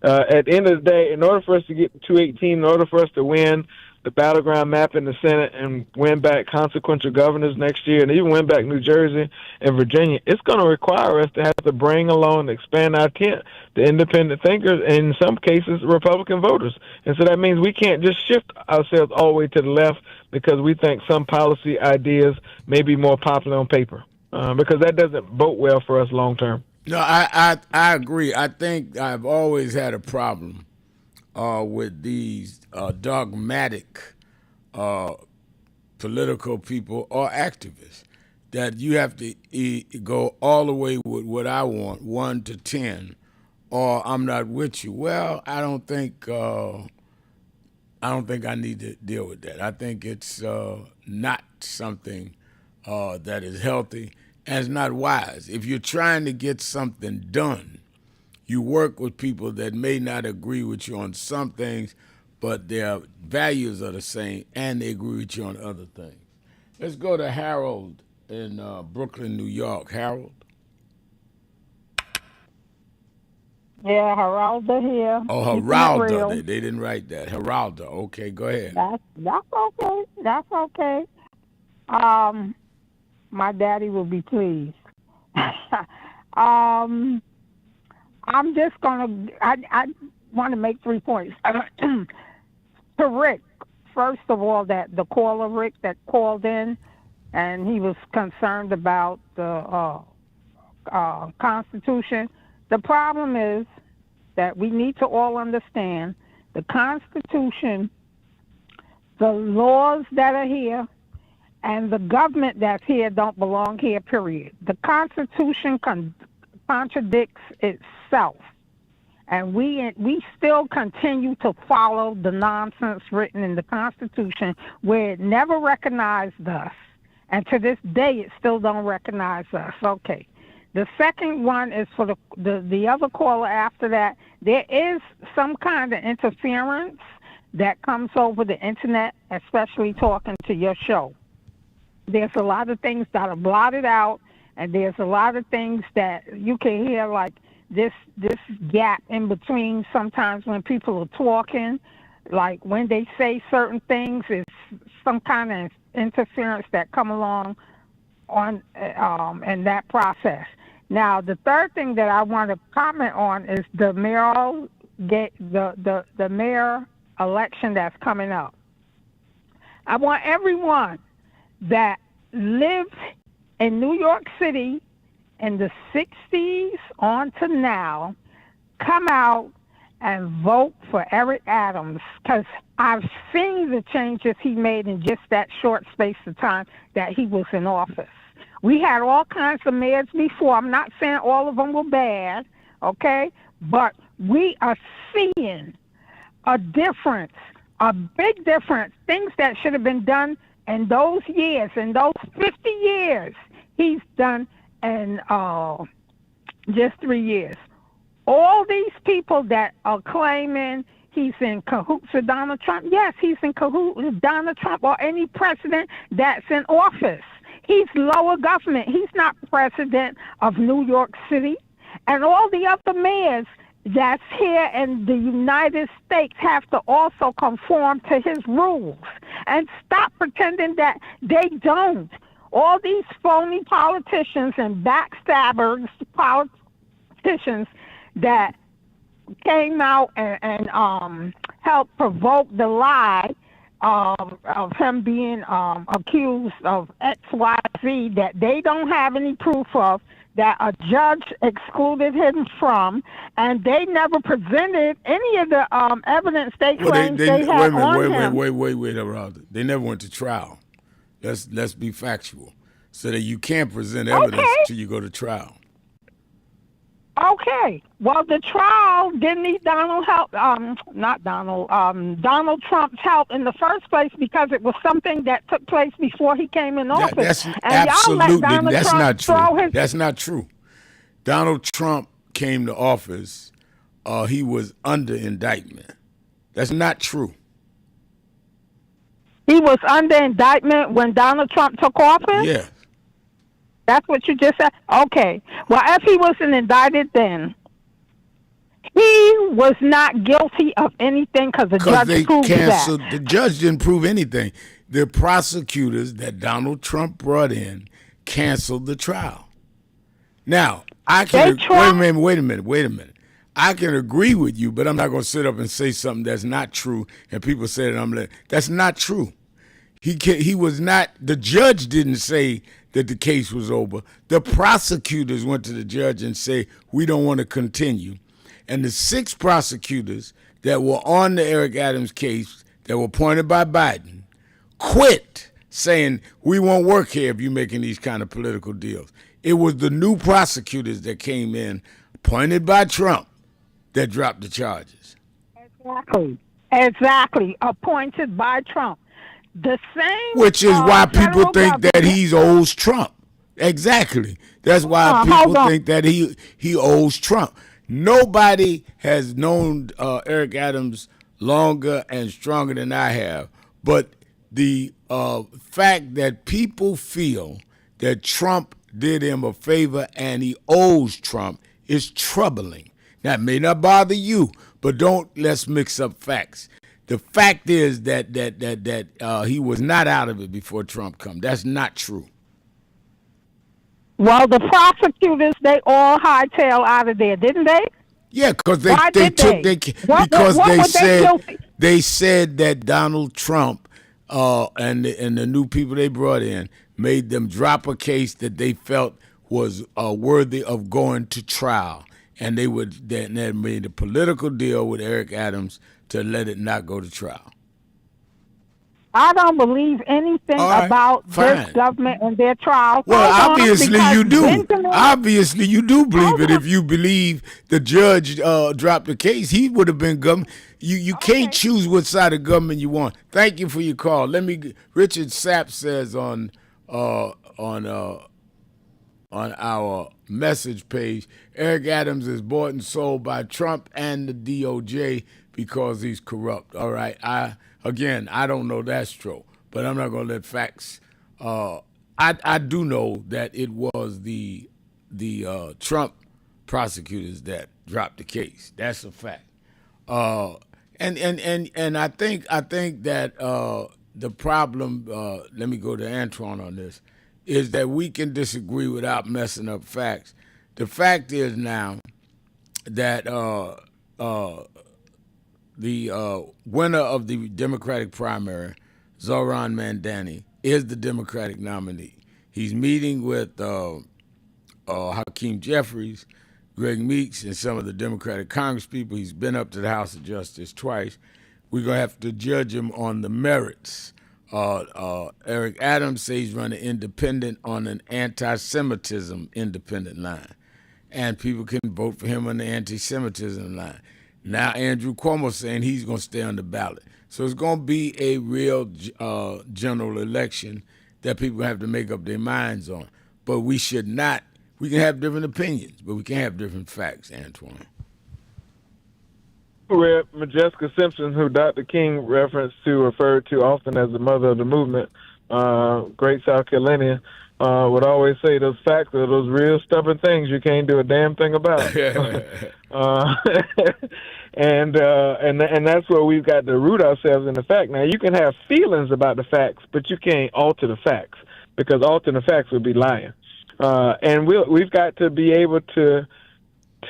At the end of the day, in order for us to get to 218, in order for us to win the battleground map in the Senate and win back consequential governors next year and even win back New Jersey and Virginia, it's going to require us to have to bring along and expand our tent to independent thinkers and, in some cases, Republican voters. And so that means we can't just shift ourselves all the way to the left because we think some policy ideas may be more popular on paper, because that doesn't bode well for us long term.
No, I agree. I think I've always had a problem with these dogmatic political people or activists, that you have to go all the way with what I want, 1 to 10, or I'm not with you. Well, I don't think I need to deal with that. I think it's not something that is healthy. And it's not wise. If you're trying to get something done, you work with people that may not agree with you on some things, but their values are the same, and they agree with you on other things. Let's go to Harold in Brooklyn, New York. Harold?
Yeah, Geralda here.
Oh, Geralda. They didn't write that. Geralda. Okay, go ahead.
That's okay. That's okay. My daddy will be pleased. I'm just gonna. I want to make 3 points. To Rick, first of all, that the caller Rick that called in, and he was concerned about the Constitution. The problem is that we need to all understand the Constitution, the laws that are here, and the government that's here don't belong here, period. The Constitution contradicts itself. And we still continue to follow the nonsense written in the Constitution where it never recognized us. And to this day, it still don't recognize us. Okay. The second one is for the other caller after that. There is some kind of interference that comes over the internet, especially talking to your show. There's a lot of things that are blotted out, and there's a lot of things that you can hear, like this gap in between sometimes when people are talking. like when they say certain things, it's some kind of interference that come along on in that process. Now, the third thing that I want to comment on is the the mayor election that's coming up. I want everyone that lived in New York City in the 60s on to now, come out and vote for Eric Adams, because I've seen the changes he made in just that short space of time that he was in office. We had all kinds of mayors before. I'm not saying all of them were bad, okay? But we are seeing a difference, a big difference, things that should have been done in those years, in those 50 years, he's done in just 3 years. All these people that are claiming he's in cahoots with Donald Trump, yes, he's in cahoots with Donald Trump or any president that's in office. He's lower government. He's not president of New York City. And all the other mayors that's here in the United States have to also conform to his rules and stop pretending that they don't. All these phony politicians and backstabbers politicians that came out and helped provoke the lie of him being accused of XYZ that they don't have any proof of, that a judge excluded him from, and they never presented any of the evidence they claimed they had on him.
Wait, they never went to trial. Let's be factual, so that you can't present evidence till you go to trial.
Okay. Well, the trial didn't need Donald Trump's help in the first place, because it was something that took place before he came in office.
Not true. That's not true. Donald Trump came to office. He was under indictment. That's not true.
He was under indictment when Donald Trump took office?
Yeah.
That's what you just said? Okay. Well, if he wasn't indicted then, he was not guilty of anything because the judge proved that.
The judge didn't prove anything. The prosecutors that Donald Trump brought in canceled the trial. Now, I can wait a minute. I can agree with you, but I'm not going to sit up and say something that's not true, and people say that that's not true. He was not. The judge didn't say that the case was over. The prosecutors went to the judge and say, we don't want to continue. And the 6 prosecutors that were on the Eric Adams case that were appointed by Biden quit, saying, we won't work here if you're making these kind of political deals. It was the new prosecutors that came in, appointed by Trump, that dropped the charges.
Exactly. Appointed by Trump. The same,
which is why people think that he owes Trump. Exactly. That's why people think that he owes Trump. Nobody has known Eric Adams longer and stronger than I have. But the fact that people feel that Trump did him a favor and he owes Trump is troubling. That may not bother you, but let's mix up facts. The fact is that he was not out of it before Trump come. That's not true.
Well, the prosecutors, they all hightail out of there, didn't they?
Yeah, because they said that Donald Trump and the new people they brought in made them drop a case that they felt was worthy of going to trial, and they made a political deal with Eric Adams to let it not go to trial.
I don't believe anything about this government and their trial.
Well, obviously you do. Obviously you do believe it. If you believe the judge dropped the case, he would have been government. You can't choose what side of government you want. Thank you for your call. Richard Sapp says on our message page, Eric Adams is bought and sold by Trump and the DOJ because he's corrupt. All right. I don't know that's true, but I'm not going to let facts. I do know that it was the Trump prosecutors that dropped the case. That's a fact. And I think that the problem, let me go to Antoine on this, is that we can disagree without messing up facts. The fact is now that the winner of the Democratic primary, Zohran Mamdani, is the Democratic nominee. He's meeting with Hakeem Jeffries, Greg Meeks, and some of the Democratic congresspeople. He's been up to the House of Justice twice. We're going to have to judge him on the merits. Eric Adams says he's running independent on an anti-Semitism independent line. And people can vote for him on the anti-Semitism line. Now Andrew Cuomo saying he's going to stay on the ballot. So it's going to be a real general election that people have to make up their minds on. But we should not, we can have different opinions, but we can't have different facts, Antoine.
Where Majeska Simpson, who Dr. King referred to often as the mother of the movement, great South Carolinian, would always say those facts are those real stubborn things you can't do a damn thing about. And that's where we've got to root ourselves in the fact. Now, you can have feelings about the facts, but you can't alter the facts, because altering the facts would be lying. And we've got to be able to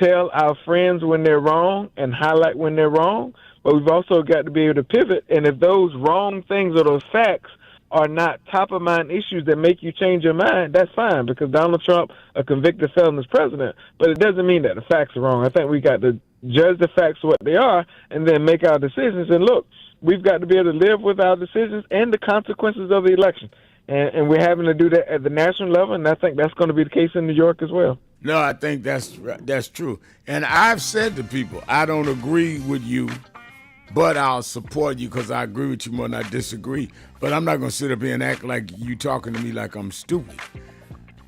tell our friends when they're wrong and highlight when they're wrong, but we've also got to be able to pivot. And if those wrong things or those facts are not top-of-mind issues that make you change your mind, that's fine, because Donald Trump, a convicted felon, is president. But it doesn't mean that the facts are wrong. I think we got to judge the facts for what they are and then make our decisions. And look, we've got to be able to live with our decisions and the consequences of the election. And we're having to do that at the national level, and I think that's going to be the case in New York as well.
No, I think that's true. And I've said to people, I don't agree with you, but I'll support you because I agree with you more than I disagree. But I'm not going to sit up here and act like you talking to me like I'm stupid.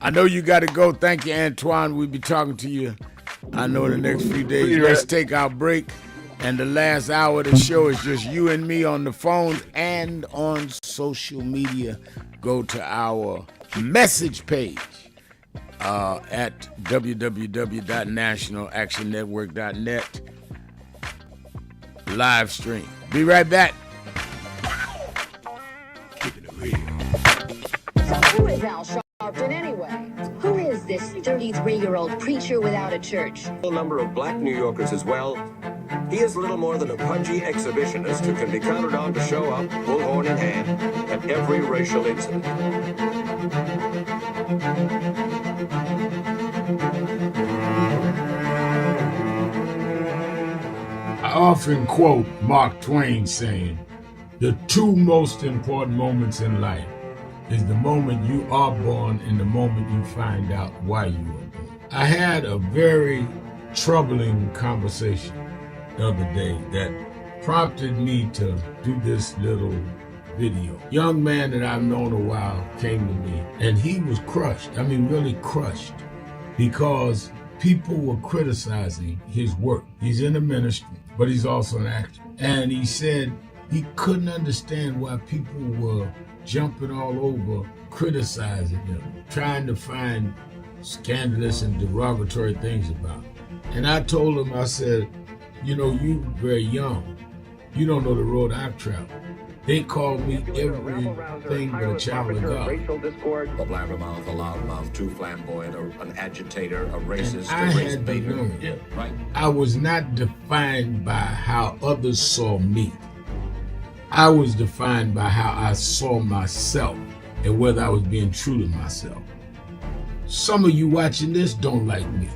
I know you got to go. Thank you, Antoine. We'll be talking to you, I know, in the next few days. Let's take our break. And the last hour of the show is just you and me on the phones and on social media. Go to our message page at www.nationalactionnetwork.net. Live stream. Be right back. Keeping it real.
So who is Al Sharpton anyway? Who is this 33-year-old preacher without a church?
A number of black New Yorkers as well. He is little more than a pudgy exhibitionist who can be counted on to show up, bullhorn in hand, at every racial incident.
I often quote Mark Twain saying, the two most important moments in life is the moment you are born and the moment you find out why you were born. I had a very troubling conversation the other day that prompted me to do this little video. Young man that I've known a while came to me and he was crushed. I mean, really crushed, because people were criticizing his work. He's in the ministry, but he's also an actor. And he said he couldn't understand why people were jumping all over, criticizing him, trying to find scandalous and derogatory things about him. And I told him, I said, you know, you're very young. You don't know the road I've traveled. They called me everything but a child of God.
A blabbermouth, a loudmouth, too flamboyant, an agitator, a racist,
I had to learn.
Yeah, right.
I was not defined by how others saw me. I was defined by how I saw myself and whether I was being true to myself. Some of you watching this don't like me.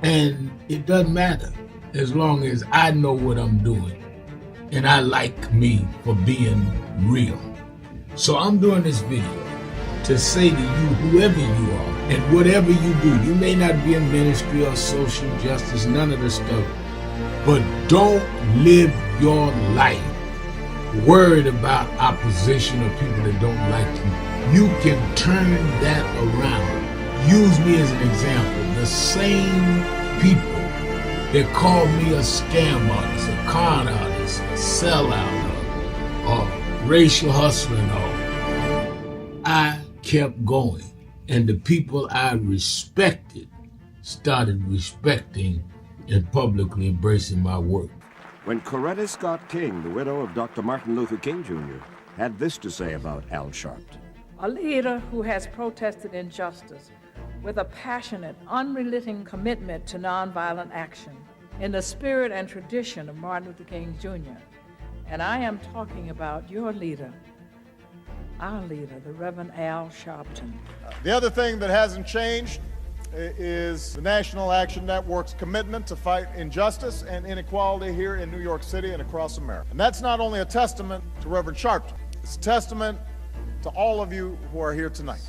And it doesn't matter as long as I know what I'm doing and I like me for being real. So I'm doing this video to say to you, whoever you are and whatever you do, you may not be in ministry or social justice, none of this stuff, but don't live your life worried about opposition or people that don't like you. You can turn that around. Use me as an example. The same people that call me a scam artist, a con artist, a sellout, or racial hustler and all, I kept going. And the people I respected started respecting and publicly embracing my work.
when Coretta Scott King, the widow of Dr. Martin Luther King Jr., had this to say about Al Sharpton.
A leader who has protested injustice with a passionate, unrelenting commitment to nonviolent action in the spirit and tradition of Martin Luther King Jr. And I am talking about your leader, our leader, the Reverend Al Sharpton.
The other thing that hasn't changed is the National Action Network's commitment to fight injustice and inequality here in New York City and across America. And that's not only a testament to Reverend Sharpton, it's a testament to all of you who are here tonight.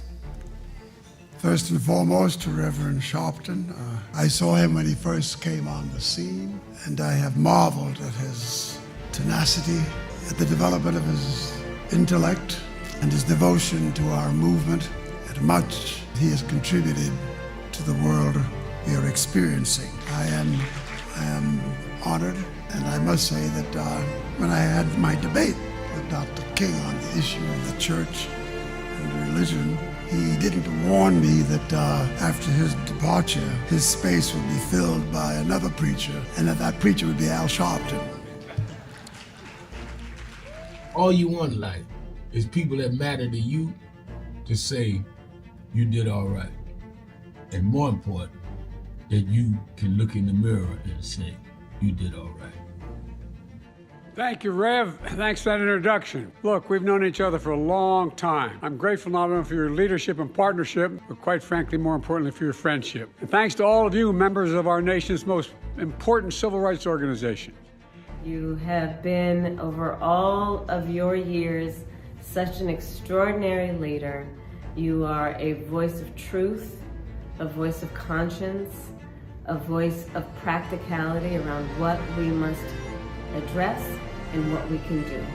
First and foremost, to Reverend Sharpton. I saw him when he first came on the scene, and I have marveled at his tenacity, at the development of his intellect, and his devotion to our movement, and much he has contributed to the world we are experiencing. I am honored, and I must say that when I had my debate with Dr. King on the issue of the church and religion, he didn't warn me that after his departure, his space would be filled by another preacher, and that preacher would be Al Sharpton.
All you want in life is people that matter to you to say you did all right. And more important, that you can look in the mirror and say you did all right.
Thank you, Rev. Thanks for that introduction. Look, we've known each other for a long time. I'm grateful not only for your leadership and partnership, but quite frankly, more importantly, for your friendship. And thanks to all of you, members of our nation's most important civil rights organization.
You have been, over all of your years, such an extraordinary leader. You are a voice of truth, a voice of conscience, a voice of practicality around what we must address and what we can do.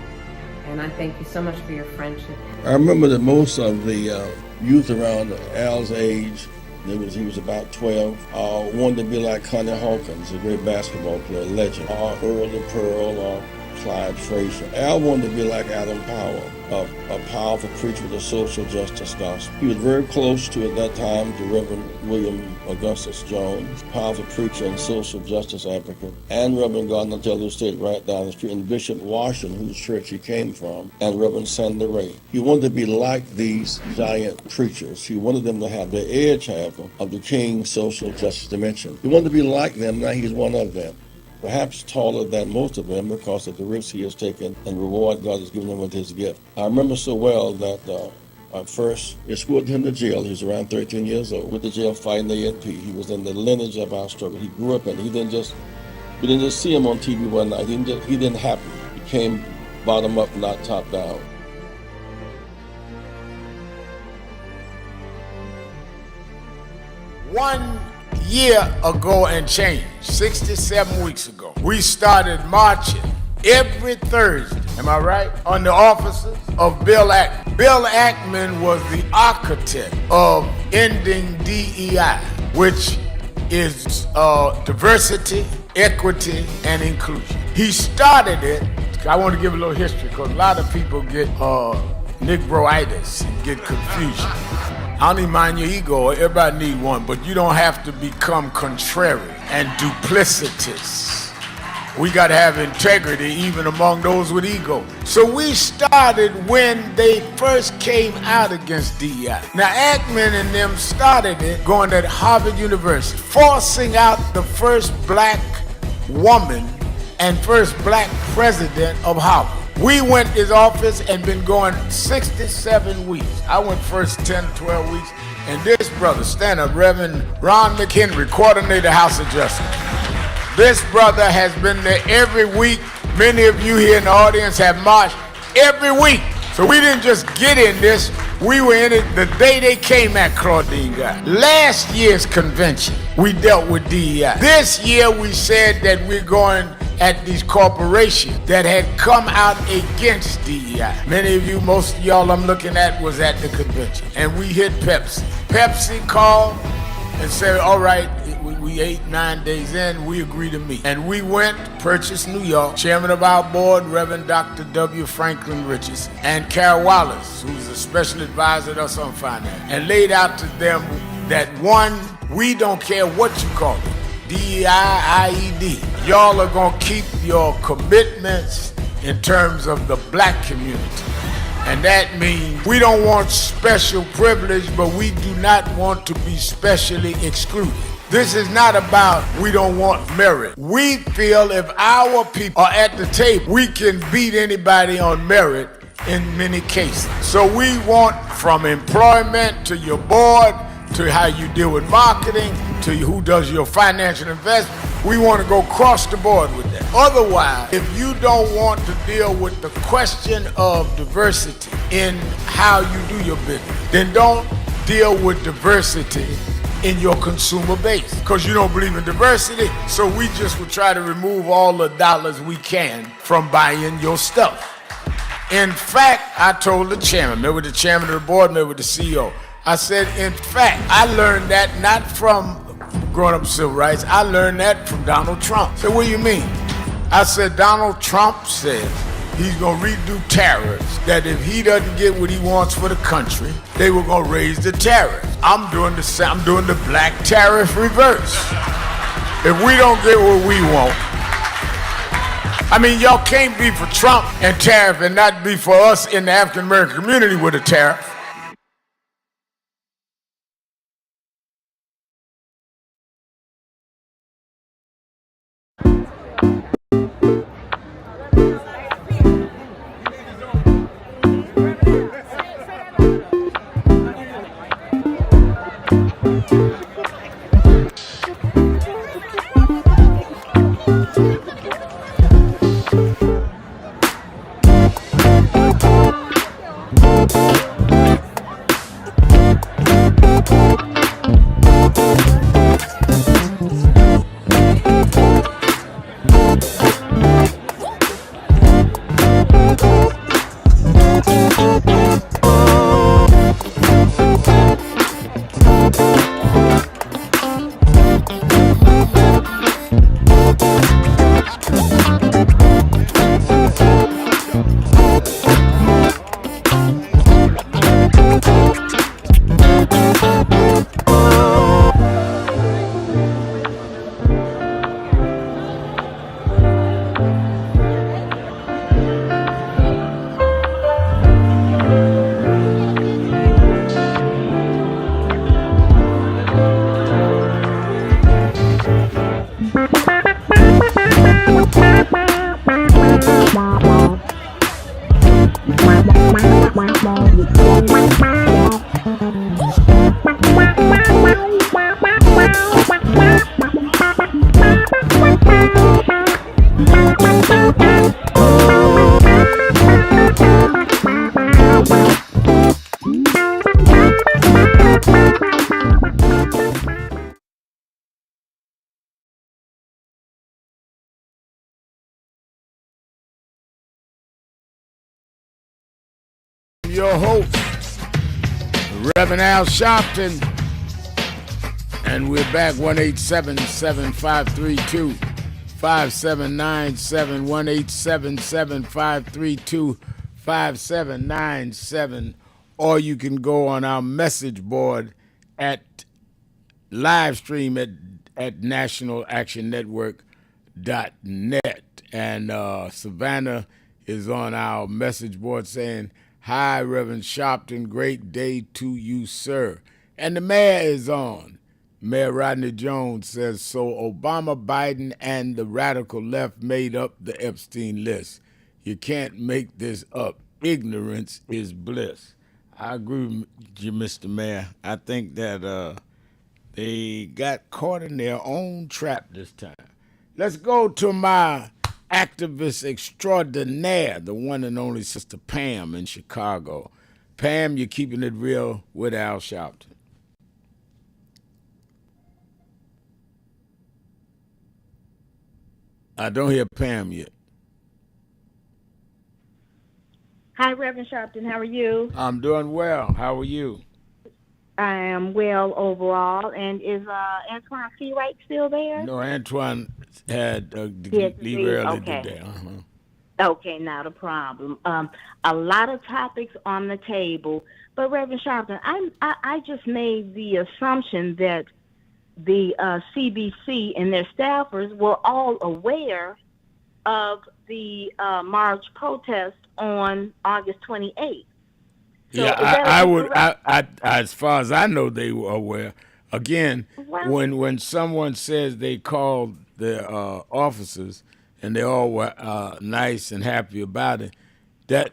And I thank you so much for your friendship.
I remember that most of the youth around Al's age, he was about 12, wanted to be like Connie Hawkins, a great basketball player, legend, or Earl the Pearl, or Clyde Frazier. Al wanted to be like Adam Powell, a powerful preacher with a social justice gospel. He was very close to, at that time, the Reverend William Augustus Jones, powerful preacher and social justice advocate, and Reverend Gardner Taylor State right down the street, and Bishop Washington, whose church he came from, and Reverend Sandy Ray. He wanted to be like these giant preachers. He wanted them to have the edge, however, of the King's social justice dimension. He wanted to be like them, now he's one of them. Perhaps taller than most of them because of the risks he has taken and the reward God has given him with his gift. I remember so well that I first escorted him to jail. He was around 13 years old with the jail fighting the ANP. He was in the lineage of our struggle. He grew up in it. We didn't just see him on TV one night. He didn't happen. He came bottom up, not top down.
One year ago and change, 67 weeks ago, we started marching every Thursday, am I right, on the offices of Bill Ackman. Bill Ackman was the architect of ending DEI, which is diversity, equity, and inclusion. He started it. I want to give a little history because a lot of people get Negroitis and get confusion. I don't even mind your ego. Everybody need one, but you don't have to become contrary and duplicitous. We got to have integrity even among those with ego. So we started when they first came out against DEI. Now Ackman and them started it going to Harvard University, forcing out the first black woman and first black president of Harvard. We went to his office and been going 67 weeks. I went first 10, 12 weeks. And this brother, stand up, Reverend Ron McHenry, coordinator House of Justice. This brother has been there every week. Many of you here in the audience have marched every week. So we didn't just get in this. We were in it the day they came at Claudine got. Last year's convention, we dealt with DEI. This year we said that we're going at these corporations that had come out against DEI. Many of you, most of y'all I'm looking at was at the convention. And we hit Pepsi. Pepsi called and said, all right, we 8-9 days in, we agree to meet. And we went, purchased New York, chairman of our board, Reverend Dr. W. Franklin Richardson, and Carol Wallace, who's a special advisor to us on finance, and laid out to them that one, we don't care what you call it, DEI, IED. y'all are going to keep your commitments in terms of the black community. And that means we don't want special privilege, but we do not want to be specially excluded. This is not about we don't want merit. We feel if our people are at the table, we can beat anybody on merit in many cases. So we want from employment to your board, to how you deal with marketing, to who does your financial investment. We want to go across the board with that. Otherwise, if you don't want to deal with the question of diversity in how you do your business, then don't deal with diversity in your consumer base, because you don't believe in diversity. So we just will try to remove all the dollars we can from buying your stuff. In fact, I told the chairman, met with the chairman of the board, met with the CEO. I said, in fact, I learned that not from growing up civil rights, I learned that from Donald Trump. I said, what do you mean? I said, Donald Trump said he's going to redo tariffs, that if he doesn't get what he wants for the country, they were going to raise the tariffs. I'm doing the black tariff reverse. If we don't get what we want, I mean, y'all can't be for Trump and tariff and not be for us in the African American community with a tariff. Your host, Reverend Al Sharpton, and we're back 1-877-532-5797, 1-877-532-5797, or you can go on our message board at live stream at nationalactionnetwork.net. And Savannah is on our message board saying, "Hi, Reverend Sharpton, great day to you, sir." And the mayor is on. Mayor Rodney Jones says, so Obama, Biden, and the radical left made up the Epstein list. You can't make this up. Ignorance is bliss. I agree with you, Mr. Mayor. I think that they got caught in their own trap this time. Let's go to my activist extraordinaire, the one and only Sister Pam in Chicago. Pam, you're keeping it real with Al Sharpton. I don't hear Pam yet.
Hi, Reverend Sharpton. How are you?
I'm doing well. How are you?
I am well overall. And is Antoine Seawright still there?
No, Antoine had to leave early today.
Okay, not a problem. A lot of topics on the table, but Reverend Sharpton, I just made the assumption that the CBC and their staffers were all aware of the March protest on August 28th. So
Yeah, I would. As far as I know, they were aware. Again, when someone says they called the officers and they all were nice and happy about it, that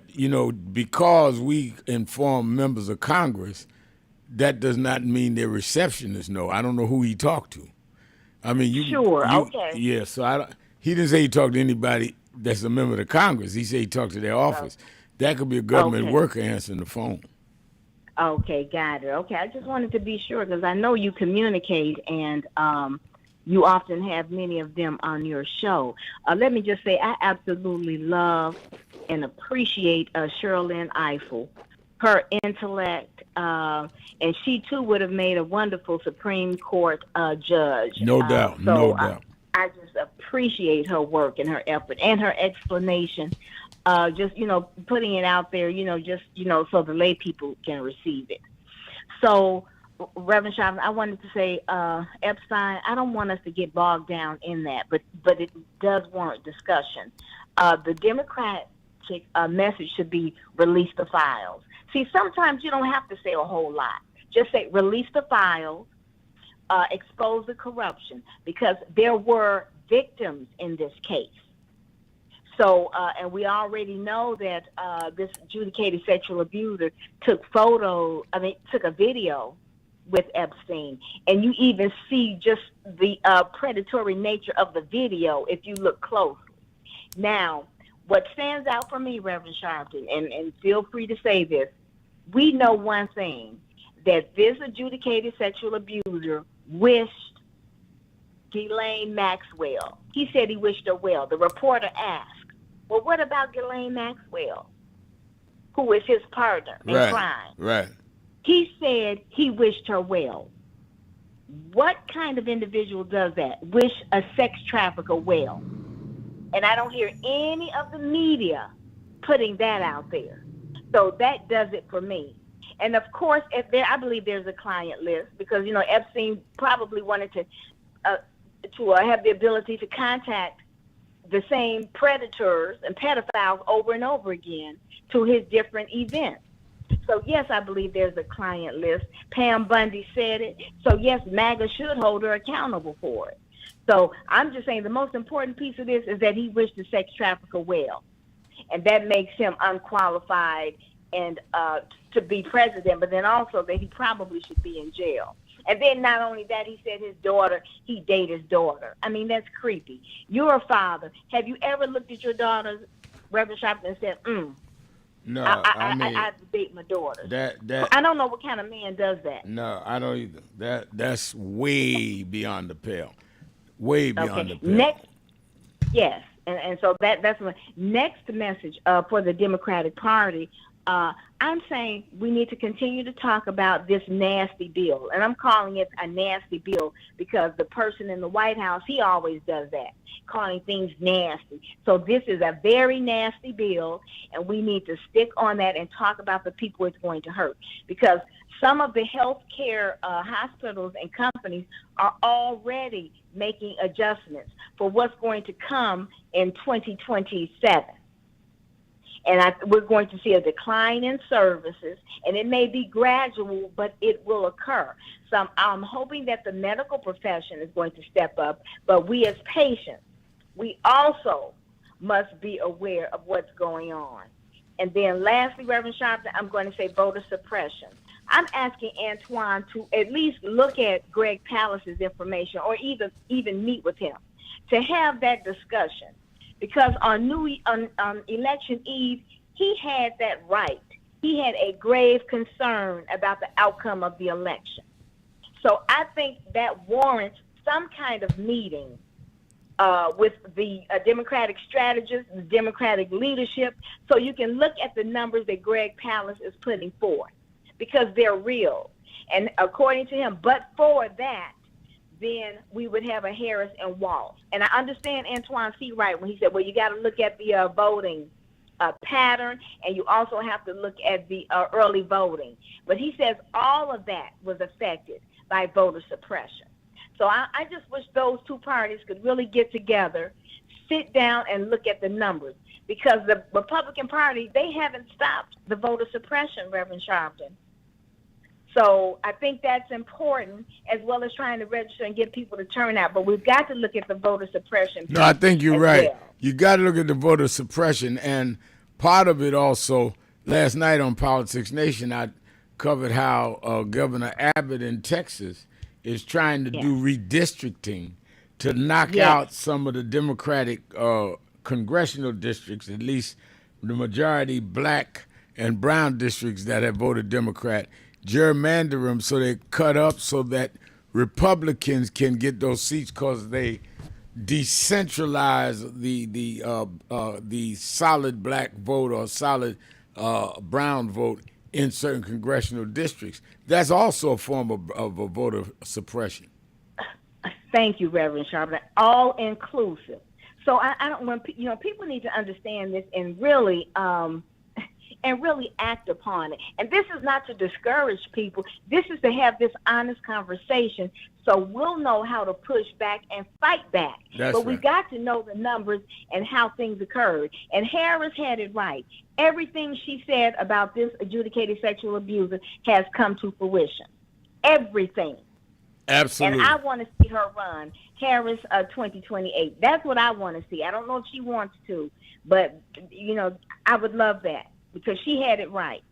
because we inform members of Congress, that does not mean their receptionists know. I don't know who he talked to. I mean,
okay.
Yeah, so he didn't say he talked to anybody that's a member of the Congress. He said he talked to their office. That could be a government worker answering the phone.
Okay, got it. Okay, I just wanted to be sure because I know you communicate and you often have many of them on your show. Let me just say I absolutely love and appreciate Sherilyn Ifill, her intellect, and she too would have made a wonderful Supreme Court judge.
No doubt, no doubt.
I just appreciate her work and her effort and her explanation. Just, putting it out there, so the lay people can receive it. So, Reverend Sharpton, I wanted to say, Epstein, I don't want us to get bogged down in that, but it does warrant discussion. The Democratic message should be release the files. See, sometimes you don't have to say a whole lot. Just say release the files, expose the corruption, because there were victims in this case. So, and we already know that this adjudicated sexual abuser took a video with Epstein. And you even see just the predatory nature of the video if you look closely. Now, what stands out for me, Reverend Sharpton, and feel free to say this, we know one thing, that this adjudicated sexual abuser wished Ghislaine Maxwell. He said he wished her well. The reporter asked, well, what about Ghislaine Maxwell, who is his partner in crime?
Right.
He said he wished her well. What kind of individual does that? Wish a sex trafficker well? And I don't hear any of the media putting that out there. So that does it for me. And of course, I believe there's a client list because, Epstein probably wanted to have the ability to contact the same predators and pedophiles over and over again to his different events. So, yes, I believe there's a client list. Pam Bundy said it. So, yes, MAGA should hold her accountable for it. So I'm just saying the most important piece of this is that he wished the sex trafficker well. And that makes him unqualified and to be president, but then also that he probably should be in jail. And then not only that, he said he dated his daughter. I mean, that's creepy. You're a father. Have you ever looked at your daughter, Reverend Sharpton, and said,
No,
I date my daughter. I don't know what kind of man does that.
No, I don't either. That's way beyond the pale. Way beyond the pale.
Next, yes. And so that's my next message for the Democratic Party. I'm saying we need to continue to talk about this nasty bill. And I'm calling it a nasty bill because the person in the White House, he always does that, calling things nasty. So this is a very nasty bill, and we need to stick on that and talk about the people it's going to hurt. Because some of the healthcare hospitals and companies are already making adjustments for what's going to come in 2027. And we're going to see a decline in services, and it may be gradual, but it will occur. So I'm hoping that the medical profession is going to step up, but we as patients, we also must be aware of what's going on. And then lastly, Reverend Sharpton, I'm going to say voter suppression. I'm asking Antoine to at least look at Greg Pallas's information or even meet with him to have that discussion. Because on election eve, he had that right. He had a grave concern about the outcome of the election. So I think that warrants some kind of meeting with the Democratic strategists, the Democratic leadership, so you can look at the numbers that Greg Pallas is putting forth, because they're real. And according to him, but for that, then we would have a Harris and Walz. And I understand Antoine C. Wright when he said, well, you got to look at the voting pattern, and you also have to look at the early voting. But he says all of that was affected by voter suppression. So I just wish those two parties could really get together, sit down and look at the numbers, because the Republican Party, they haven't stopped the voter suppression, Reverend Sharpton. So I think that's important, as well as trying to register and get people to turn out. But we've got to look at the voter suppression.
No, I think you're right.
Well.
You got to look at the voter suppression, and part of it also, last night on Politics Nation, I covered how Governor Abbott in Texas is trying to do redistricting to knock out some of the Democratic congressional districts, at least the majority black and brown districts that have voted Democrat, gerrymander them so they cut up so that Republicans can get those seats because they decentralize the solid black vote or solid brown vote in certain congressional districts. That's also a form of a voter suppression.
Thank you, Reverend Sharpton. All inclusive. So I don't want people need to understand this and really act upon it. And this is not to discourage people. This is to have this honest conversation so we'll know how to push back and fight back. But we got to know the numbers and how things occurred. And Harris had it right. Everything she said about this adjudicated sexual abuser has come to fruition. Everything.
Absolutely.
And I want to see her run Harris 2028. That's what I want to see. I don't know if she wants to, but, I would love that because she had it right.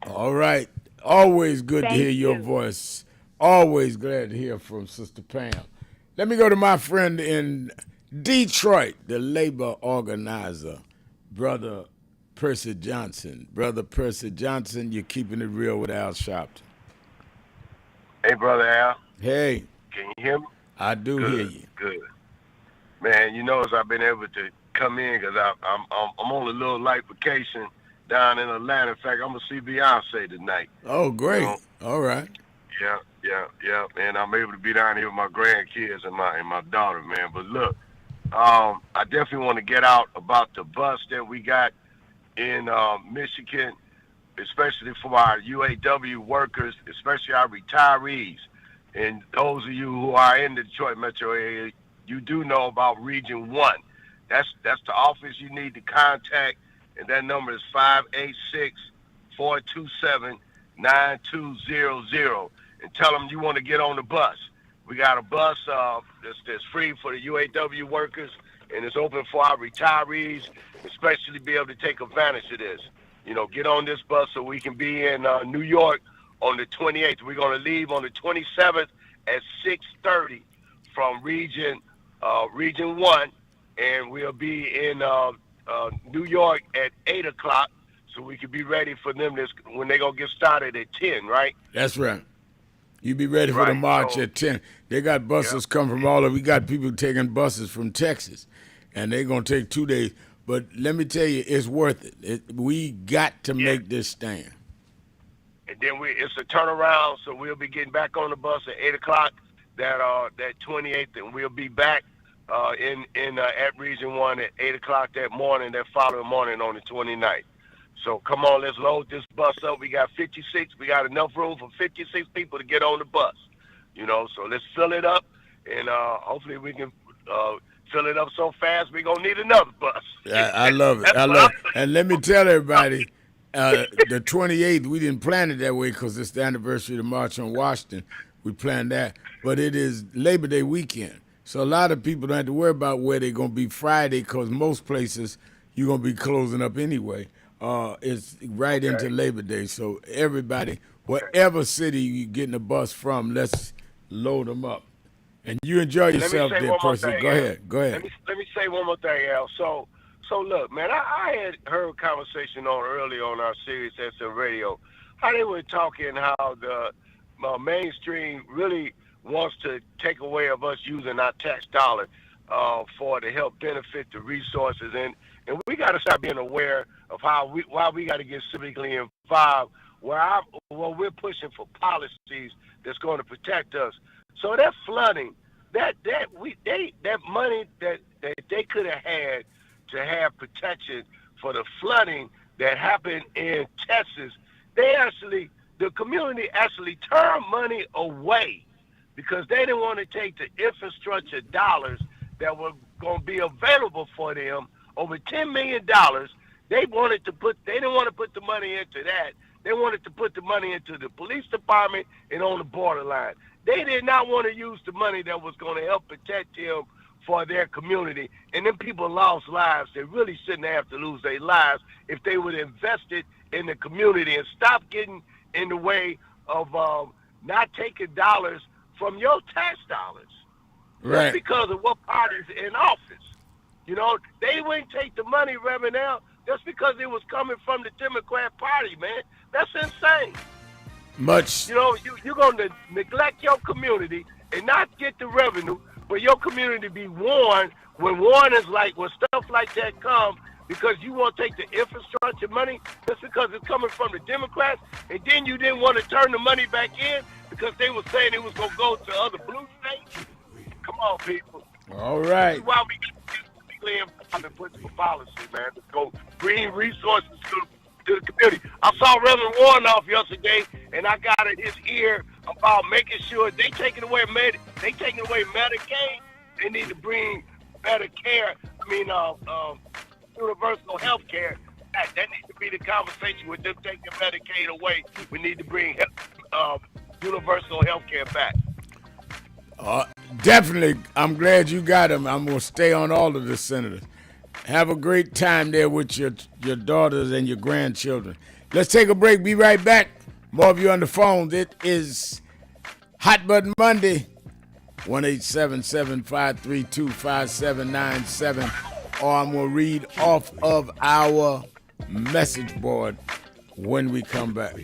All right. Always good to hear your
you.
voice. Always glad to hear from Sister Pam. Let me go to my friend in Detroit, the labor organizer, Brother Percy Johnson. Brother Percy Johnson, you're keeping it real with Al Sharpton.
Hey, Brother Al.
Hey.
Can you hear me?
I do hear you.
Good. Man, as I've been able to come in because I'm on a little light vacation down in Atlanta. In fact, I'm going to see Beyonce tonight.
Oh, great. All right.
Yeah. And I'm able to be down here with my grandkids and my daughter, man. But look, I definitely want to get out about the bus that we got in Michigan, especially for our UAW workers, especially our retirees. And those of you who are in the Detroit metro area, you do know about Region 1. That's the office you need to contact, and that number is 586-427-9200. And tell them you want to get on the bus. We got a bus that's free for the UAW workers, and it's open for our retirees, especially be able to take advantage of this. Get on this bus so we can be in New York on the 28th. We're going to leave on the 27th at 6:30 from Region 1, and we'll be in New York at 8 o'clock, so we can be ready for them when they're going to get started at 10, right?
That's right. You be ready for the march at 10. They got buses come from all over. We got people taking buses from Texas, and they're going to take 2 days. But let me tell you, it's worth it. We got to make this stand.
And then it's a turnaround, so we'll be getting back on the bus at 8 o'clock that 28th, and we'll be back at Region 1 at 8 o'clock that following morning on the 29th. So come on, let's load this bus up. We got 56. We got enough room for 56 people to get on the bus. So let's fill it up, and hopefully we can fill it up so fast we're going to need another bus.
I love it. I love it. And let me tell everybody, the 28th, we didn't plan it that way because it's the anniversary of the March on Washington. We planned that. But it is Labor Day weekend. So a lot of people don't have to worry about where they're going to be Friday because most places you're going to be closing up anyway. It's right into Labor Day. So everybody, whatever city you're getting a bus from, let's load them up. And you enjoy yourself there, Percy. Go ahead.
Let me say one more thing, Al. So look, man, I had heard a conversation earlier on our Sirius SM radio, how they were talking how the mainstream really wants to take away of us using our tax dollar to help benefit the resources. And we got to start being aware of why we got to get civically involved, where we're pushing for policies that's going to protect us. So that flooding, that money that they could have had to have protection for the flooding that happened in Texas, the community actually turned money away because they didn't want to take the infrastructure dollars that were going to be available for them, over $10 million. They didn't want to put the money into that. They wanted to put the money into the police department and on the borderline. They did not want to use the money that was going to help protect them for their community. And then people lost lives. They really shouldn't have to lose their lives if they would invest it in the community and stop getting in the way of not taking dollars from your tax dollars.
Right.
Just because of what party's in office. You know, they wouldn't take the money, Reverend Al, just because it was coming from the Democrat Party, man. That's insane.
Much.
You know, you're going to neglect your community and not get the revenue, but your community be warned when stuff like that comes, because you want to take the infrastructure money just because it's coming from the Democrats, and then you didn't want to turn the money back in because they were saying it was going to go to other blue states. Come on, people.
All right.
This is why we clear and put for policy, man. Let's go bring resources to the community. I saw Reverend Warnoff yesterday, and I got in his ear about making sure they taking away Medicaid. They need to bring better care. Universal health care. That needs to be the conversation with them taking Medicaid away. We need to bring universal health care back.
Definitely. I'm glad you got him. I'm going to stay on all of the senators. Have a great time there with your daughters and your grandchildren. Let's take a break. Be right back. More of you on the phone. It is Hot Button Monday. 1-877-532-5797. Or I'm going to read off of our message board when we come back.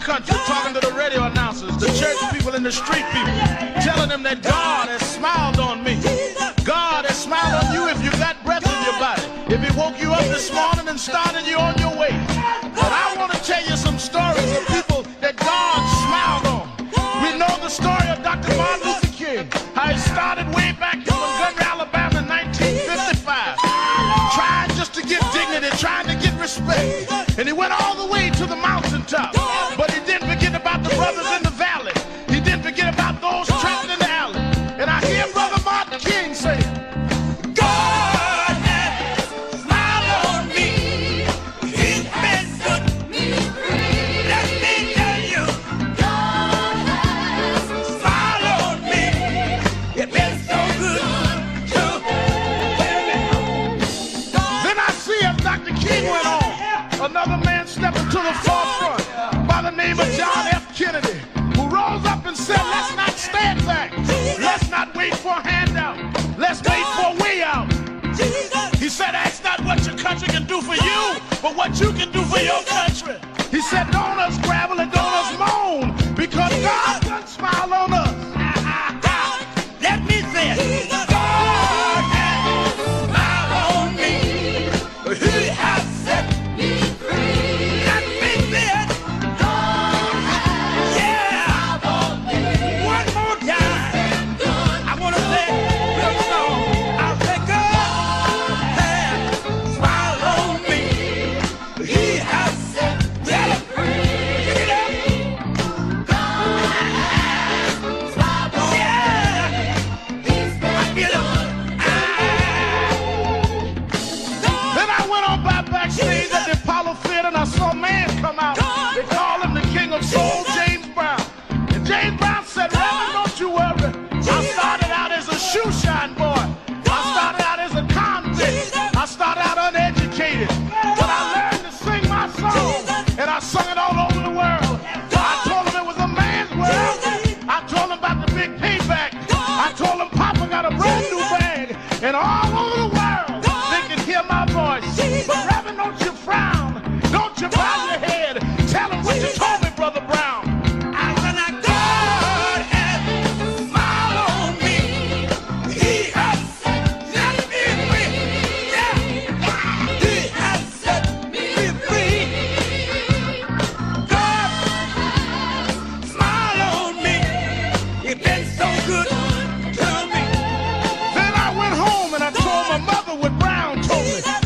Country, talking to the radio announcers, the church people and the street people, telling them that God has smiled on me. God has smiled on you if you got breath in your body, if He woke you up this morning and started you on your way. But I want to tell you some stories of people that God smiled on. We know the story of Dr. Martin Luther King, how he started way back in Montgomery, Alabama in 1955, trying just to get dignity, trying to get respect. And he went all the way to the mountaintop. But he didn't forget about the brothers in the valley. He didn't forget about those trapped in the alley. And I hear Brother Martin King say, God has smiled on me. He's been good to me. Let me tell you, God has smiled on me. It's been so good to me. Then I see as Dr. King went on, another man stepping to the forefront by the name of John F. Kennedy, who rose up and said, let's not stand back. Let's not wait for a handout. Let's wait for a way out. He said, ask not what your country can do for you, but what you can do for your country. He said, don't us gravel and don't us moan, because God done smile on us. Let me say it. God has smiled on me. He has set me free. Let me say it. God has smiled on me. One more time. I want to say this song. I'll say God has smiled on me. He has set me free. sudden I saw a man come out. They call him the King of Soul, James Brown. And James Brown said, Reverend, don't you worry. I started out as a shoe shine boy. I started out as a convict. I started out uneducated. But I learned to sing my song. And I sung it all over the world. I told him it was a man's world. I told him about the big payback. I told him Papa got a brand new bag. And all over the world, they can hear my voice. But Reverend, don't you frown. Don't you bow your head. Tell them what you told me, Brother Brown.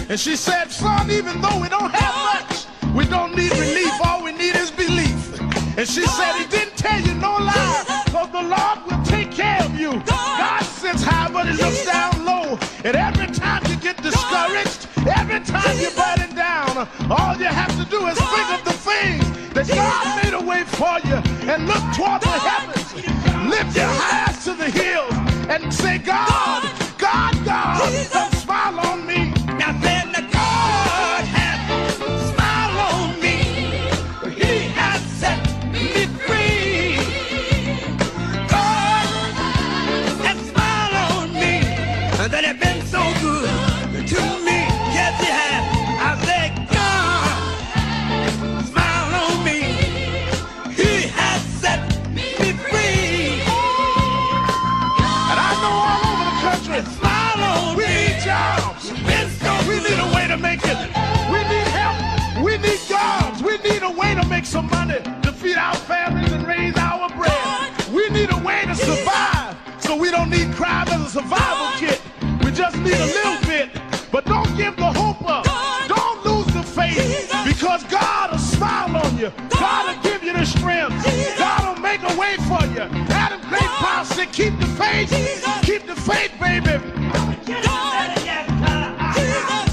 And she said, son, even though we don't have much, we don't need relief. All we need is belief. And she said, he didn't tell you no lie, because the Lord will take care of you. God sits high, but he looks down low. And every time you get discouraged, every time you're burning down, all you have to do is think of the things that God made a way for you and look toward the heavens. Lift your eyes to the hills and say, God, God, God, come smile on me. Now then the God has smiled on me. He has set me free. God has smiled on me. And that has been so good to me. Yes, he has. I said, God smiled on me. He has set me free. And I know all over the country, smile on me. We need jobs. We need a way to make it. We need help. We need jobs. We need a way to make some money to feed our families and raise our bread. We need a way to survive, so we don't need crime as a survival kit. We just need a little bit. But don't give the hope up. Don't lose the faith, because God will smile on you. God will give you the strength. God will make a way for you. Adam Great Power said, keep the faith. Keep the faith, baby.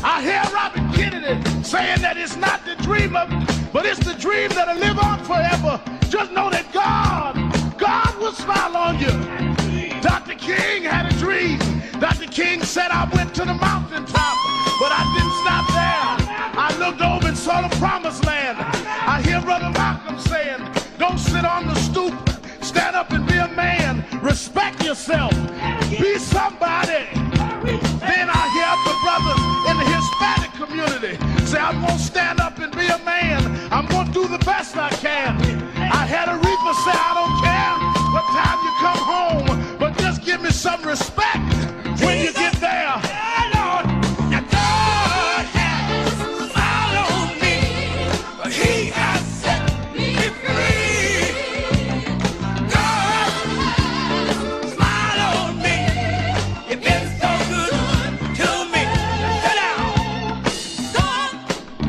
I hear Robert Kennedy saying that it's not the dream of, but it's the dream that'll live on forever. Just know that God will smile on you. Dr. King had a dream. Dr. King said, I went to the mountaintop, but I didn't stop there. I looked over and saw the promised land. I hear Brother Malcolm saying, don't sit on the stoop. Stand up and be a man. Respect yourself. Be somebody. Then I hear the brothers in the Hispanic community say, I'm going to stand up and be a man. I'm going to do the best I can. I had a reaper say, I don't care what time you come home, but just give me some respect when you get there. Lord, now God has smiled on me. He has set me free. God smiled on me. You've been so good to me. Sit down.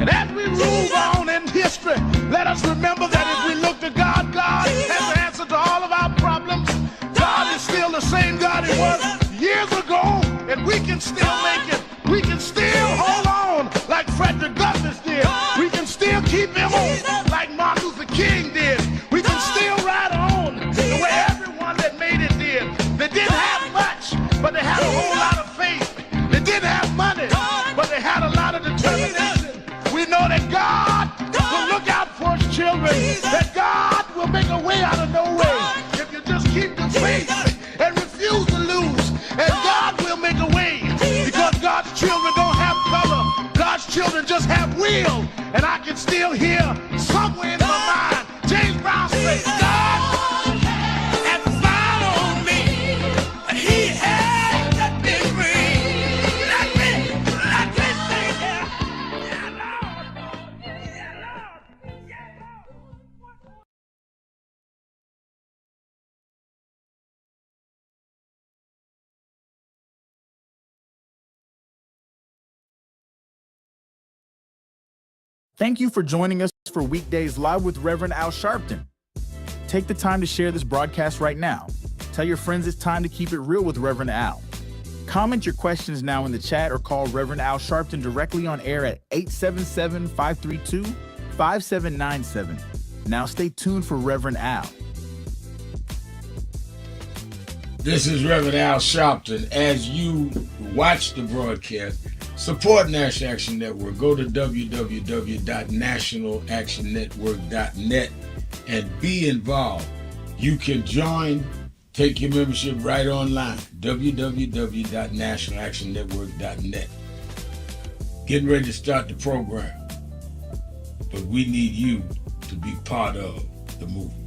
And as we move on in history, let us remember that if we look to God, God has the answer to all of our problems. God is still the same God he was years ago, and we can still make it. We can still hold on like Frederick Douglass did. We can still keep him on like Martin Luther King did. We can still ride on the way everyone that made it did. They didn't have much, but they had a whole lot of faith. They didn't have money, but they had a lot of determination. We know that God will look out for his children, that God will make a way out of no way if you just keep the faith and refuse to lose. And God will make a way, because God's children don't have color. God's children just have will. And I can still hear somewhere in my mind James Brown say, God has smiled on me. He has set me free. Let me say that.
Thank you for joining us for Weekdays Live with Reverend Al Sharpton. Take the time to share this broadcast right now. Tell your friends it's time to keep it real with Reverend Al. Comment your questions now in the chat or call Reverend Al Sharpton directly on air at 877-532 5797. Now stay tuned for Reverend Al.
This is Reverend Al Sharpton. As you watch the broadcast, support National Action Network. Go to www.nationalactionnetwork.net and be involved. You can join, take your membership right online, www.nationalactionnetwork.net. Getting ready to start the program, but we need you to be part of the movement.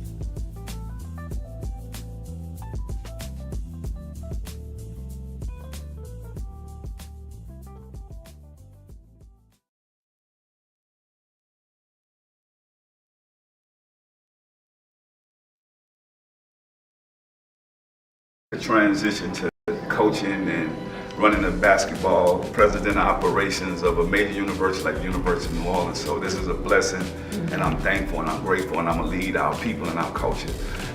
The transition to coaching and running the basketball, president of operations of a major university like the University of New Orleans. So this is a blessing, and I'm thankful and I'm grateful, and I'm gonna lead our people and our culture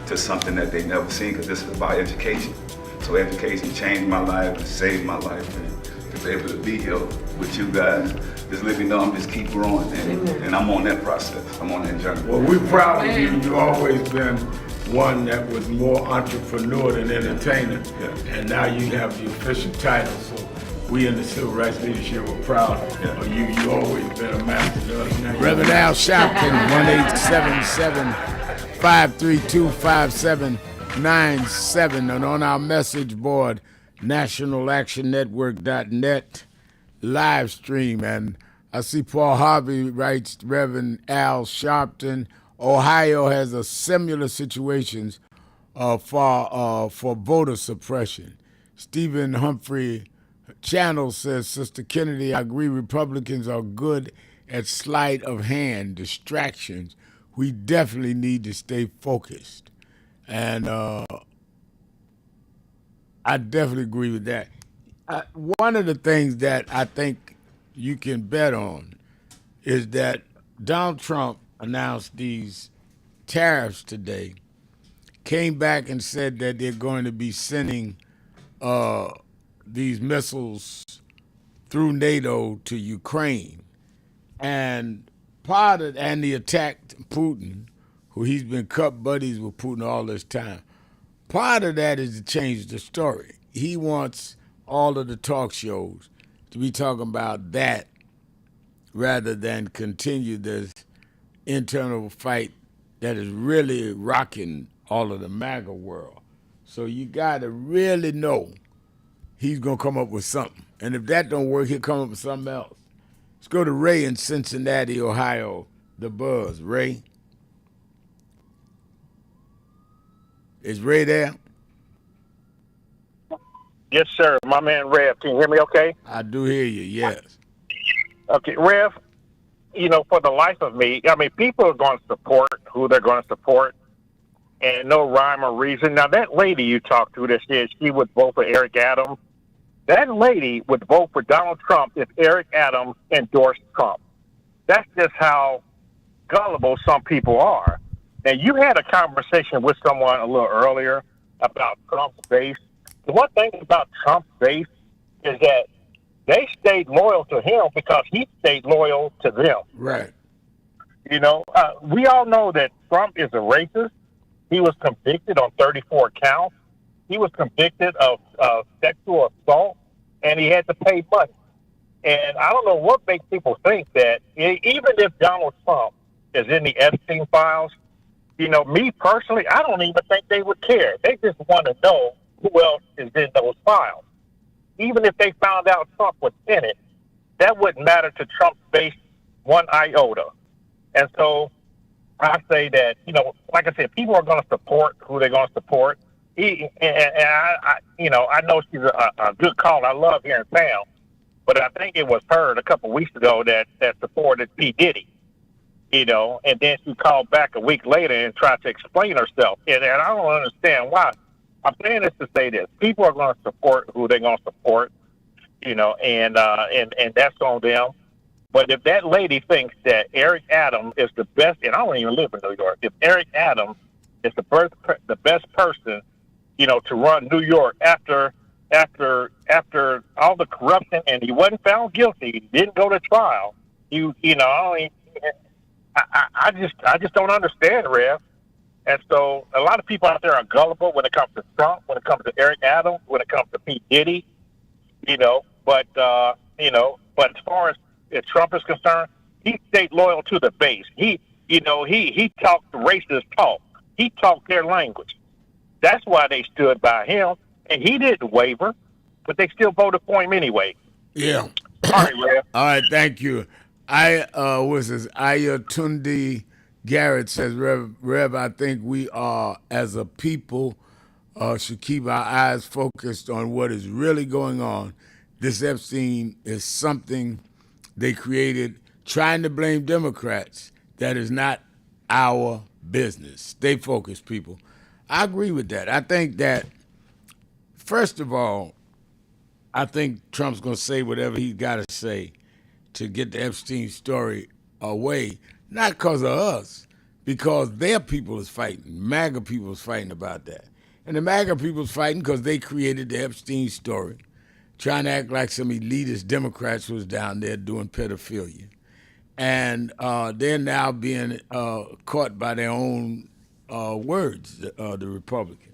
to something that they've never seen, because this is about education. So education changed my life and saved my life, and to be able to be here with you guys, just let me know I'm just keep growing, and I'm on that process. I'm on that journey.
Well, we're proud of you. You've always been one that was more entrepreneur than entertainer, and now you have the official title. So we in the Civil Rights Leadership are proud of you. You always been a master to us. Reverend Al Sharpton, 1-877-532-5797, and on our message board, nationalactionnetwork.net live stream. And I see Paul Harvey writes, Reverend Al Sharpton, Ohio has a similar situation for voter suppression. Stephen Humphrey Channel says, Sister Kennedy, I agree Republicans are good at sleight of hand, distractions. We definitely need to stay focused. And I definitely agree with that. One of the things that I think you can bet on is that Donald Trump announced these tariffs today, came back and said that they're going to be sending these missiles through NATO to Ukraine. And he attacked Putin, who he's been cup buddies with Putin all this time. Part of that is to change the story. He wants all of the talk shows to be talking about that rather than continue this internal fight that is really rocking all of the MAGA world. So you got to really know he's going to come up with something. And if that don't work, he'll come up with something else. Let's go to Ray in Cincinnati, Ohio. The Buzz. Ray? Is Ray there?
Yes, sir. My man Rev. Can you hear me okay?
I do hear you, yes.
Okay, Rev, for the life of me, people are going to support who they're going to support, and no rhyme or reason. Now, that lady you talked to that said she would vote for Eric Adams, that lady would vote for Donald Trump if Eric Adams endorsed Trump. That's just how gullible some people are. And you had a conversation with someone a little earlier about Trump's base. The one thing about Trump's base is that they stayed loyal to him because he stayed loyal to them.
Right.
We all know that Trump is a racist. He was convicted on 34 counts. He was convicted of sexual assault, and he had to pay money. And I don't know what makes people think that even if Donald Trump is in the Epstein files, me personally, I don't even think they would care. They just want to know who else is in those files. Even if they found out Trump was in it, that wouldn't matter to Trump's base one iota. And so I say that, like I said, people are going to support who they're going to support. I know she's a good call. I love hearing Sam, but I think it was her a couple of weeks ago that supported P. Diddy, and then she called back a week later and tried to explain herself. And I don't understand why. I'm saying this to say this. People are going to support who they're going to support, and that's on them. But if that lady thinks that Eric Adams is the best, and I don't even live in New York, if Eric Adams is the best person, to run New York after all the corruption, and he wasn't found guilty, he didn't go to trial, I just don't understand, Rev. And so a lot of people out there are gullible when it comes to Trump, when it comes to Eric Adams, when it comes to P. Diddy, but as far as Trump is concerned, he stayed loyal to the base. He talked racist talk. He talked their language. That's why they stood by him, and he didn't waver, but they still voted for him anyway.
Yeah.
All right, Rev.
All right, thank you. What's this? Ayatundi Garrett says, Rev, I think we are, as a people, should keep our eyes focused on what is really going on. This Epstein is something they created trying to blame Democrats. That is not our business. Stay focused, people. I agree with that. I think that, first of all, I think Trump's going to say whatever he's got to say to get the Epstein story away, not because of us, because their people is fighting. MAGA people is fighting about that. And the MAGA people is fighting because they created the Epstein story, trying to act like some elitist Democrats was down there doing pedophilia. And they're now being caught by their own words, the Republicans.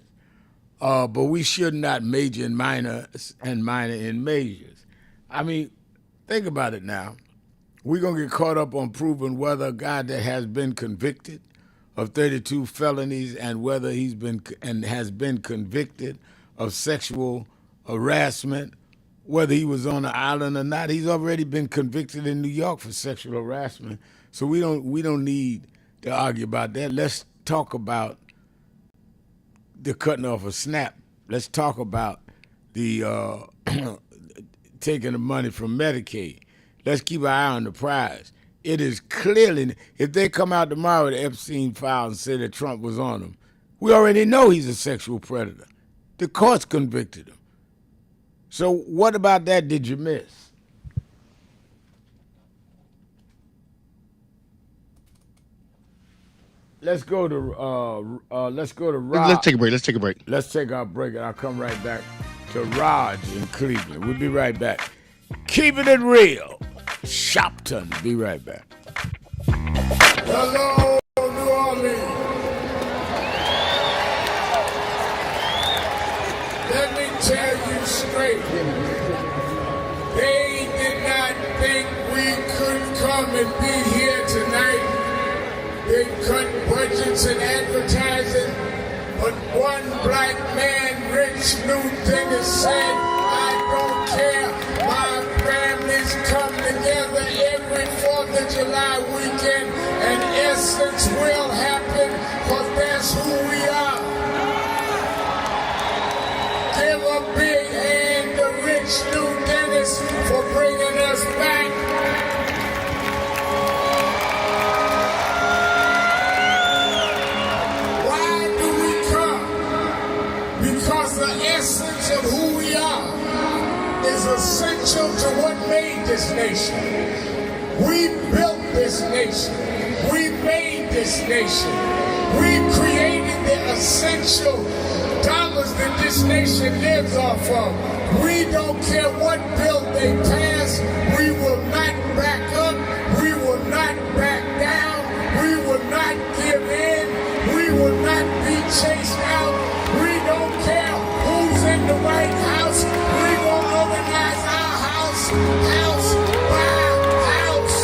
But we should not major in minors and minor in majors. I mean, think about it now. We're going to get caught up on proving whether a guy that has been convicted of 32 felonies and whether he's been and has been convicted of sexual harassment, whether he was on the island or not. He's already been convicted in New York for sexual harassment. So we don't need to argue about that. Let's talk about the cutting off a SNAP. Let's talk about the taking the money from Medicaid. Let's keep our eye on the prize. It is clearly, if they come out tomorrow with the Epstein file and say that Trump was on them, we already know he's a sexual predator. The courts convicted him. So what about that did you miss? Let's go to Raj.
Let's take a break.
Let's take our break, and I'll come right back to Raj in Cleveland. We'll be right back. Keeping it real. Sharpton. Be right back.
Hello, New Orleans. Let me tell you straight. They did not think we could come and be here tonight. They cut budgets and advertising, but one black man, Rich Newton, has said, I don't care. My families come together every 4th of July weekend, and Essence will happen, because that's who we are. Give a big hand to Rich New Dennis for bringing us back. The essence of who we are is essential to what made this nation. We built this nation. We made this nation. We created the essential dollars that this nation lives off of. We don't care what bill they pass. We will not back up. We will not back down. We will not give in. We will not be chased out. We don't care who's in the White House. We will organize our house by house.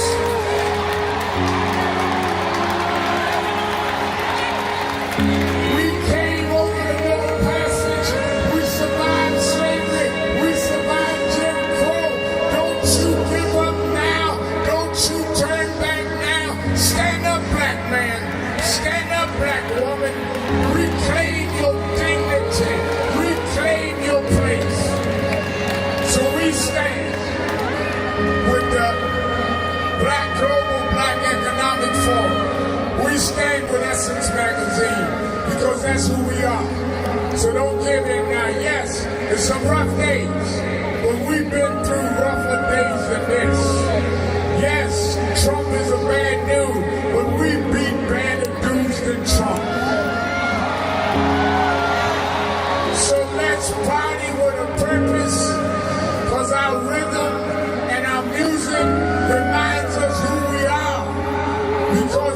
We came over the Middle Passage. We survived slavery. We survived Jim Crow. Don't you give up now. Don't you turn back now. Stand up, black man. Stand up, black woman. Reclaim your dignity. Reclaim your place. So we stand with the Global Black Economic Forum. We stand with Essence Magazine because that's who we are. So don't give in now. Yes, there's some rough days, but we've been through rougher days than this. Yes, Trump is a bad dude, but we beat badder dudes than Trump. So let's party with a purpose, because our rhythm and our music reminds us who we are. Because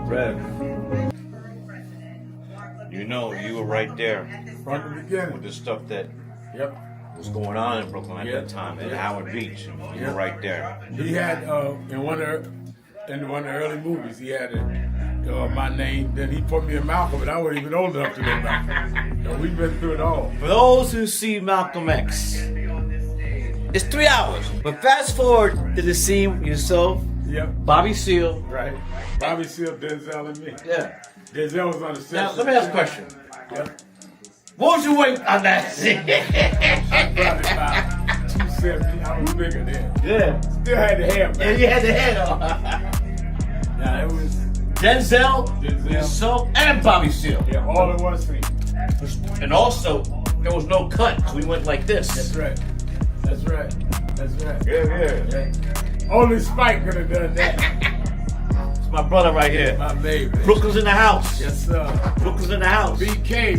Rev, you know, you were right there
From the beginning.
with the stuff that
Yep.
was going on in Brooklyn at
Yep.
that time, at
Yep.
Howard Beach. You
Yep.
were right there.
He had in one of the early movies, he had my name. Then he put me in Malcolm, and I wasn't even old enough to know Malcolm. So we've been through it all.
For those who see Malcolm X, it's 3 hours. But fast forward to the scene with yourself,
Yep.
Bobby Seale.
Right. Bobby Seale, Denzel, and me.
Yeah.
Denzel was on the set.
Now, let me ask a question.
Yep.
What was your weight on that scene?
I probably about 270. I was bigger then.
Yeah.
Still had the hair, man.
Yeah, you had the head on.
Yeah, it was
Denzel, yourself, and Bobby Seale.
Yeah, all in one scene.
And also, there was no cut, so we went like this.
That's right. That's right. That's right.
Yeah.
Only Spike could have done that.
It's my brother right here.
My baby.
Brooklyn's in the house.
Yes, sir.
Brooklyn's in the house.
BK.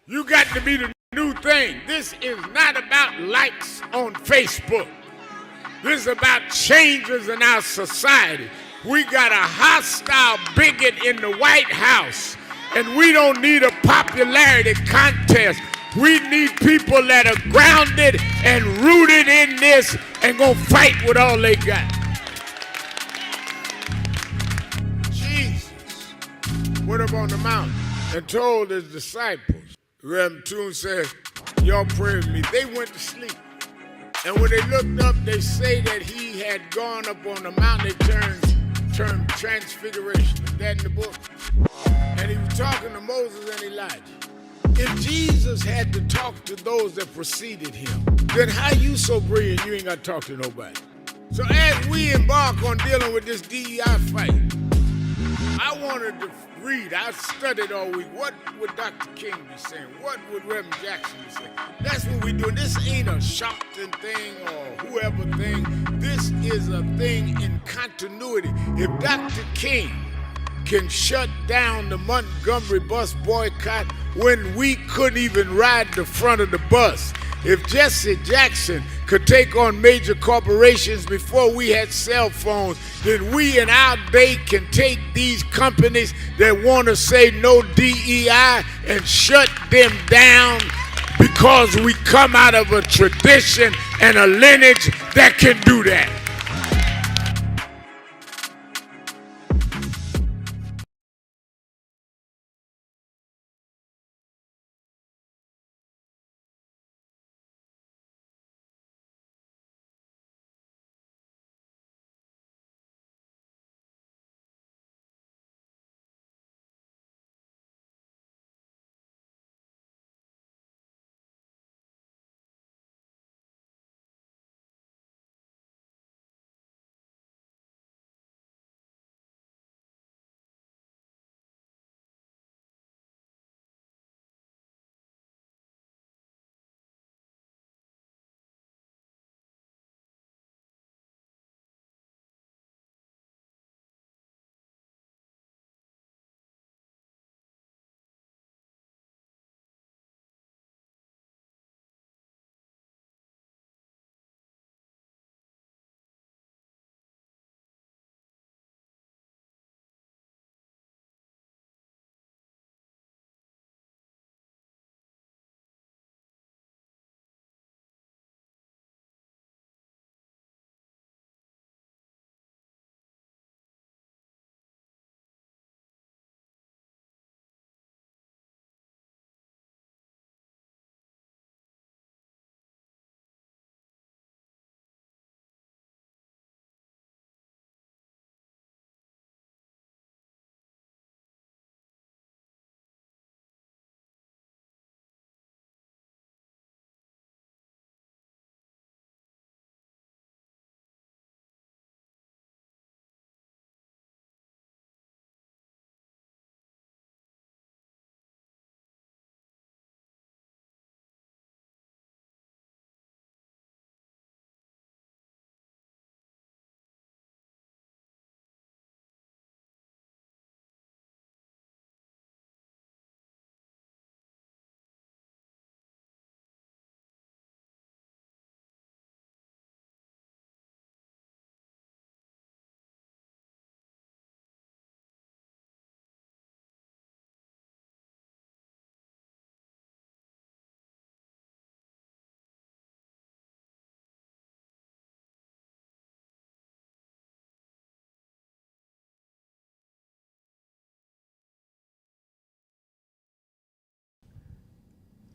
You got to be the new thing. This is not about likes on Facebook. This is about changes in our society. We got a hostile bigot in the White House, and we don't need a popularity contest. We need people that are grounded and rooted in this and gonna fight with all they got. Jesus went up on the mountain and told his disciples. Reverend Toon said, y'all pray with me. They went to sleep. And when they looked up, they say that he had gone up on the mountain they termed transfiguration. Is that in the book? And he was talking to Moses and Elijah. If Jesus had to talk to those that preceded him, then how you so brilliant you ain't got to talk to nobody? So as we embark on dealing with this DEI fight, I wanted to read, I studied all week, what would Dr. King be saying? What would Reverend Jackson be saying? That's what we do. This ain't a Sharpton thing or whoever thing. This is a thing in continuity. If Dr. King can shut down the Montgomery bus boycott when we couldn't even ride the front of the bus, if Jesse Jackson could take on major corporations before we had cell phones, then we in our day can take these companies that want to say no DEI and shut them down because we come out of a tradition and a lineage that can do that.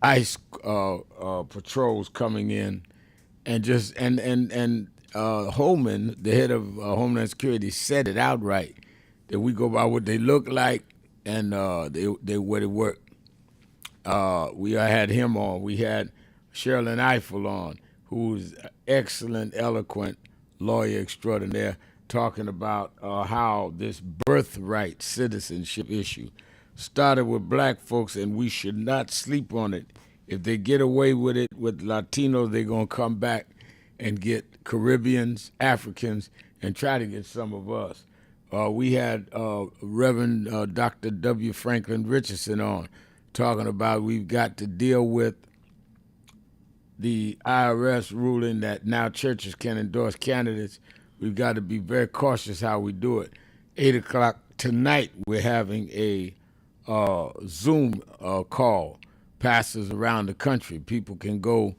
ICE patrols coming in, and Holman, the head of Homeland Security, said it outright that we go by what they look like and they where they work. We had him on. We had Sherilyn Eiffel on, who's an excellent, eloquent lawyer extraordinaire, talking about how this birthright citizenship issue started with black folks, and we should not sleep on it. If they get away with it with Latinos, they're going to come back and get Caribbeans, Africans, and try to get some of us. We had Reverend Dr. W. Franklin Richardson on, talking about we've got to deal with the IRS ruling that now churches can endorse candidates. We've got to be very cautious how we do it. 8 o'clock tonight, we're having a Zoom call. Pastors around the country. People can go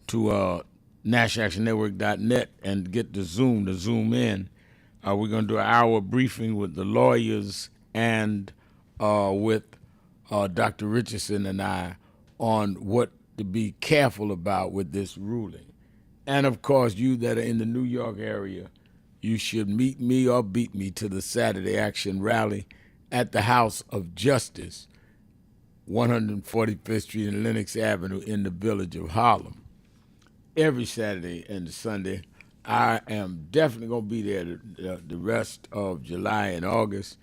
to nationalactionnetwork.net and get the Zoom in. We're going to do an hour briefing with the lawyers and with Dr. Richardson and I on what to be careful about with this ruling. And, of course, you that are in the New York area, you should meet me or beat me to the Saturday Action Rally at the House of Justice, 145th Street and Lenox Avenue in the village of Harlem. Every Saturday and Sunday. I am definitely going to be there the rest of July and August,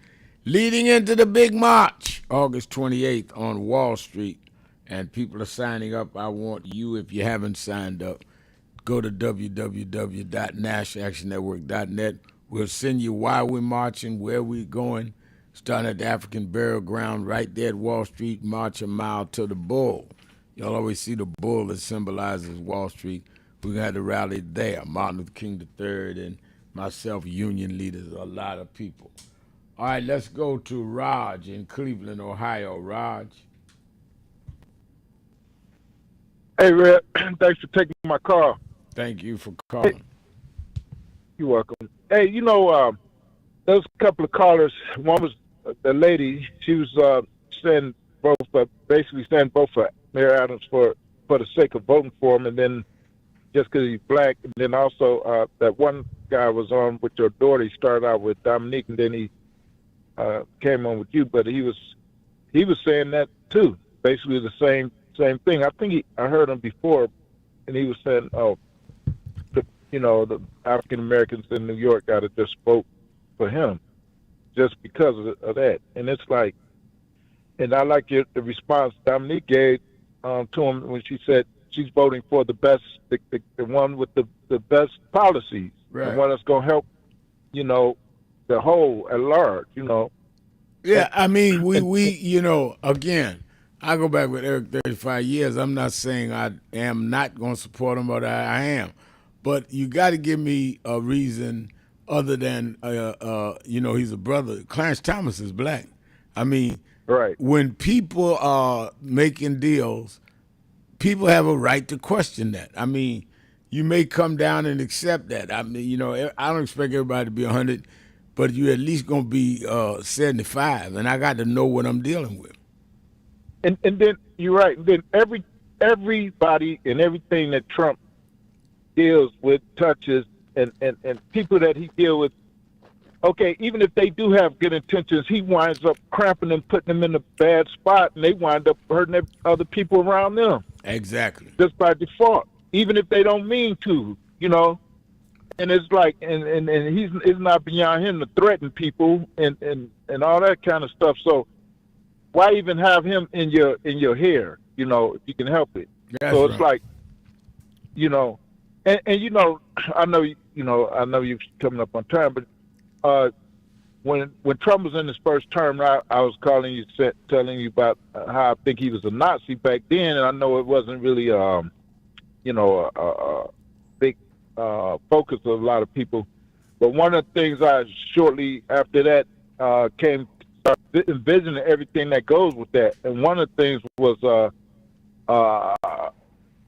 leading into the big march, August 28th on Wall Street. And people are signing up. I want you, if you haven't signed up, go to www.nationalactionnetwork.net. We'll send you why we're marching, where we're going, starting at the African Burial Ground right there at Wall Street, march a mile to the bull. Y'all always see the bull that symbolizes Wall Street. We're going to have the rally there. Martin Luther King III and myself, union leaders, a lot of people. All right, let's go to Raj in Cleveland, Ohio. Raj.
Hey, Red, thanks for taking my call.
Thank you for calling.
Hey, you're welcome. Hey, there was a couple of callers. One was the lady. She was saying both for Mayor Adams for the sake of voting for him, and then just because he's black. And then also that one guy was on with your daughter. He started out with Dominique, and then he came on with you. But he was saying that too, basically the same thing. I think I heard him before, and he was saying, the African Americans in New York got to just vote for him, just because of that. And it's like, and I like the response Dominique gave to him when she said she's voting for the best, the one with the best policies,
right.
The one that's going to help, the whole at large,
Yeah, I mean, we again, I go back with Eric 35 years. I'm not saying I am not going to support him, but I am. But you got to give me a reason other than, he's a brother. Clarence Thomas is black. I mean,
right.
When people are making deals, people have a right to question that. I mean, you may come down and accept that. I mean, I don't expect everybody to be 100, but you at least going to be 75, and I got to know what I'm dealing with.
And then you're right. And then everybody and everything that Trump deals with, touches, and people that he deals with, okay, even if they do have good intentions, he winds up cramping them, putting them in a bad spot, and they wind up hurting other people around them.
Exactly.
Just by default, even if they don't mean to, And it's like, and it's not beyond him to threaten people and all that kind of stuff. So why even have him in your hair, if you can help it?
That's
so it's
right.
like, and I know you're coming up on time, but when Trump was in his first term, I was telling you about how I think he was a Nazi back then, and I know it wasn't really a big focus of a lot of people. But one of the things I shortly after that started envisioning everything that goes with that, and one of the things was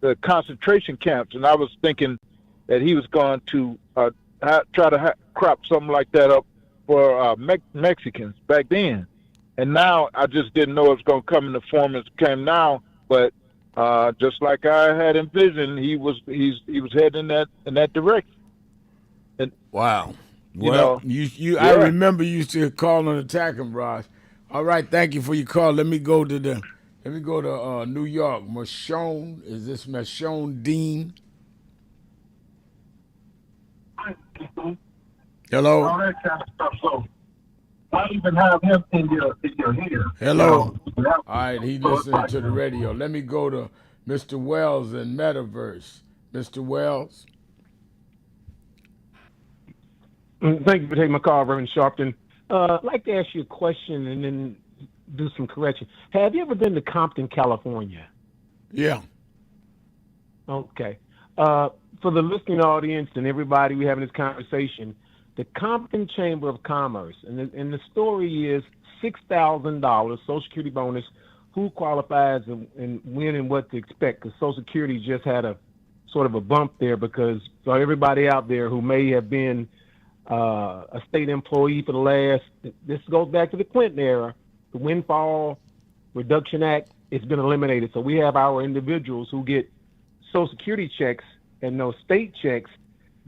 the concentration camps, and I was thinking that he was going to try to crop something like that up for Mexicans back then. And now I just didn't know it was going to come in the form as it came now, but Just like I had envisioned, he was heading in that direction. And
wow.
you
Well,
know,
you I
yeah.
remember you used to call and attack him, Raj. All right, thank you for your call. Let me go to New York. Michonne, is this Michonne Dean? Hello.
All that kind of stuff. So why even have him in your ear?
Hello. All right, he listening to the radio. Let me go to Mr. Wells in Metaverse. Mr. Wells.
Thank you for taking my call, Reverend Sharpton. I'd like to ask you a question and then do some correction. Have you ever been to Compton, California?
Yeah.
Okay. For the listening audience and everybody we having this conversation, the Compton Chamber of Commerce, and the story is $6,000 Social Security bonus. Who qualifies and when and what to expect? Because Social Security just had a sort of a bump there because for everybody out there who may have been a state employee for the last, this goes back to the Clinton era, the Windfall Reduction Act, it's been eliminated. So we have our individuals who get Social Security checks and no state checks.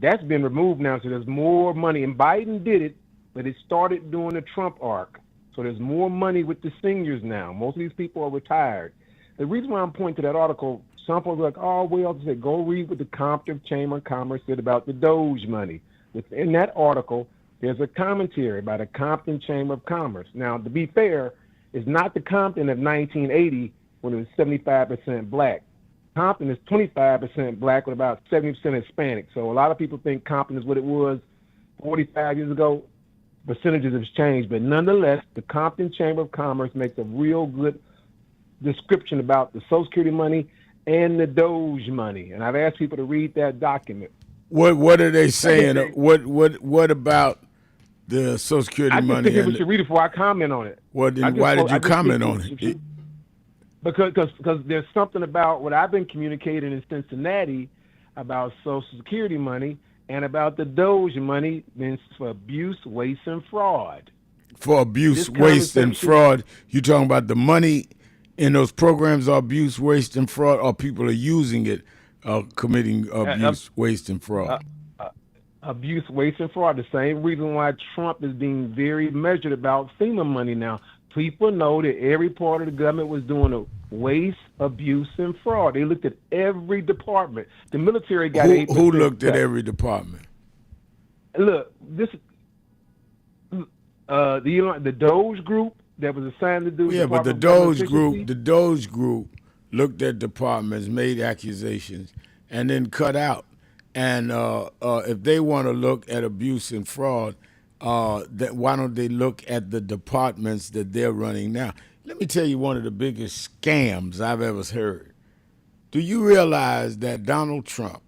That's been removed now, so there's more money. And Biden did it, but it started during the Trump arc. So there's more money with the seniors now. Most of these people are retired. The reason why I'm pointing to that article, some people are like, oh, well, I said, go read what the Compton Chamber of Commerce said about the Doge money. Within that article, there's a commentary by the Compton Chamber of Commerce. Now, to be fair, it's not the Compton of 1980 when it was 75% black. Compton is 25% black with about 70% Hispanic. So a lot of people think Compton is what it was 45 years ago. Percentages have changed, but nonetheless, the Compton Chamber of Commerce makes a real good description about the Social Security money and the Doge money. And I've asked people to read that document.
What are they saying? What about the Social Security money?
I just think people should read it before I comment on it.
Well, then why did you comment on it?
Because there's something about what I've been communicating in Cincinnati about Social Security money and about the Doge money means for abuse, waste, and fraud.
For abuse, waste, and fraud, you talking about the money in those programs are abuse, waste, and fraud, or people are using it, committing abuse, waste, and fraud?
Abuse, waste, and fraud. The same reason why Trump is being very measured about FEMA money now. People know that every part of the government was doing a waste, abuse, and fraud. They looked at every department. The military got 8%.
Who looked at every department?
Look, this the Doge group that was assigned to do.
Yeah, but the Doge group looked at departments, made accusations, and then cut out. And if they want to look at abuse and fraud, why don't they look at the departments that they're running now? Let me tell you one of the biggest scams I've ever heard. Do you realize that Donald Trump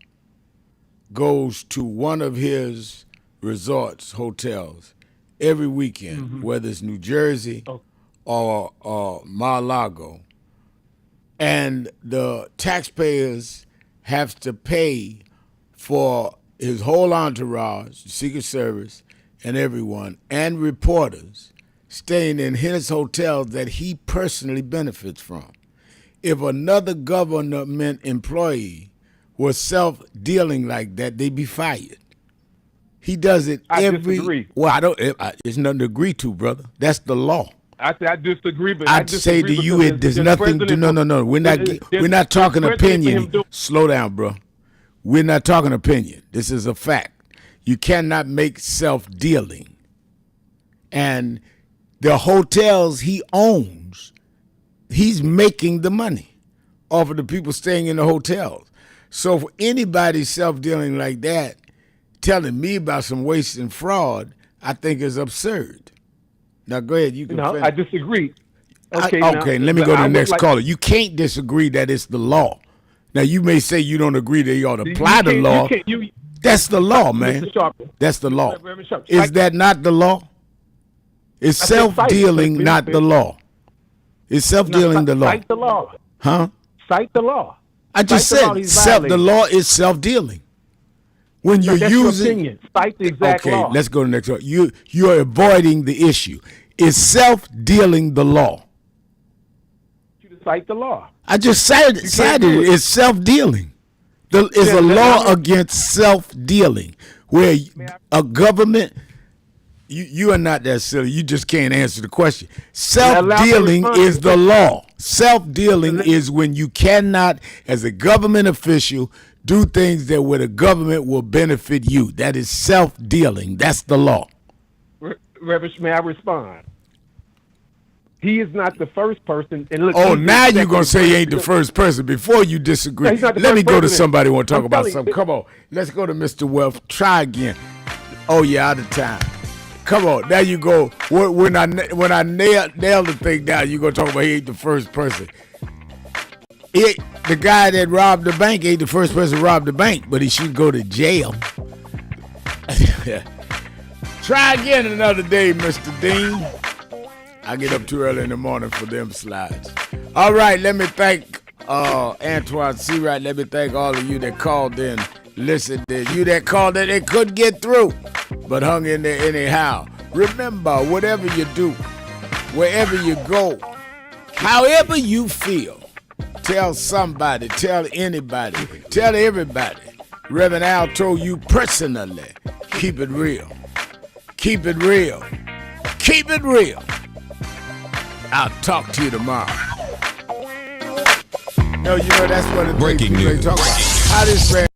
goes to one of his resorts, hotels, every weekend, whether it's New Jersey or Mar-a-Lago, and the taxpayers have to pay for his whole entourage, the Secret Service, and everyone, and reporters staying in his hotels that he personally benefits from. If another government employee was self-dealing like that, they'd be fired. He does it every.
Disagree.
Well, it's nothing to agree to, brother. That's the law.
I disagree, but
I'd say to you, there's nothing. No. We're not talking opinion. Slow down, bro. We're not talking opinion. This is a fact. You cannot make self-dealing. And the hotels he owns, he's making the money off of the people staying in the hotels. So for anybody self-dealing like that, telling me about some waste and fraud, I think is absurd. Now go ahead. You can.
No, I disagree.
Okay, let me go to the next caller. You can't disagree that it's the law. Now you may say you don't agree that you ought to apply the law. That's the law, man. That's the law. Is that not the law? Is self-dealing not the law? Is self-dealing the law?
Cite the law.
Huh?
Cite the law.
I just said the law is self-dealing. When you're using,
cite the exact law.
Okay, let's go to the next one. You're avoiding the issue. Is self-dealing the law?
you to cite the law.
I just cited it. It's self-dealing. It's a law against self-dealing where a government. You are not that silly. You just can't answer the question. Self-dealing is the law. Self-dealing is when you cannot, as a government official, do things that where the government will benefit you. That is self-dealing. That's the law.
Reverend, may I respond? He is not the first person. And look,
now you're going to say he ain't the first person. Before you disagree, let me go to somebody who want to talk about something. Come on. Let's go to Mr. Wealth. Try again. Oh, yeah, out of time. Come on. There you go. When I nail the thing down, you're going to talk about he ain't the first person. The guy that robbed the bank ain't the first person to rob the bank, but he should go to jail. Try again another day, Mr. Dean. I get up too early in the morning for them slides. All right, let me thank Antoine Seawright. Let me thank all of you that called in, listened in. You that called in, they couldn't get through, but hung in there anyhow. Remember, whatever you do, wherever you go, however you feel, tell somebody, tell anybody, tell everybody. Reverend Al told you personally, keep it real. Keep it real. Keep it real. I'll talk to you tomorrow. No, that's one of the things they talk about. How this man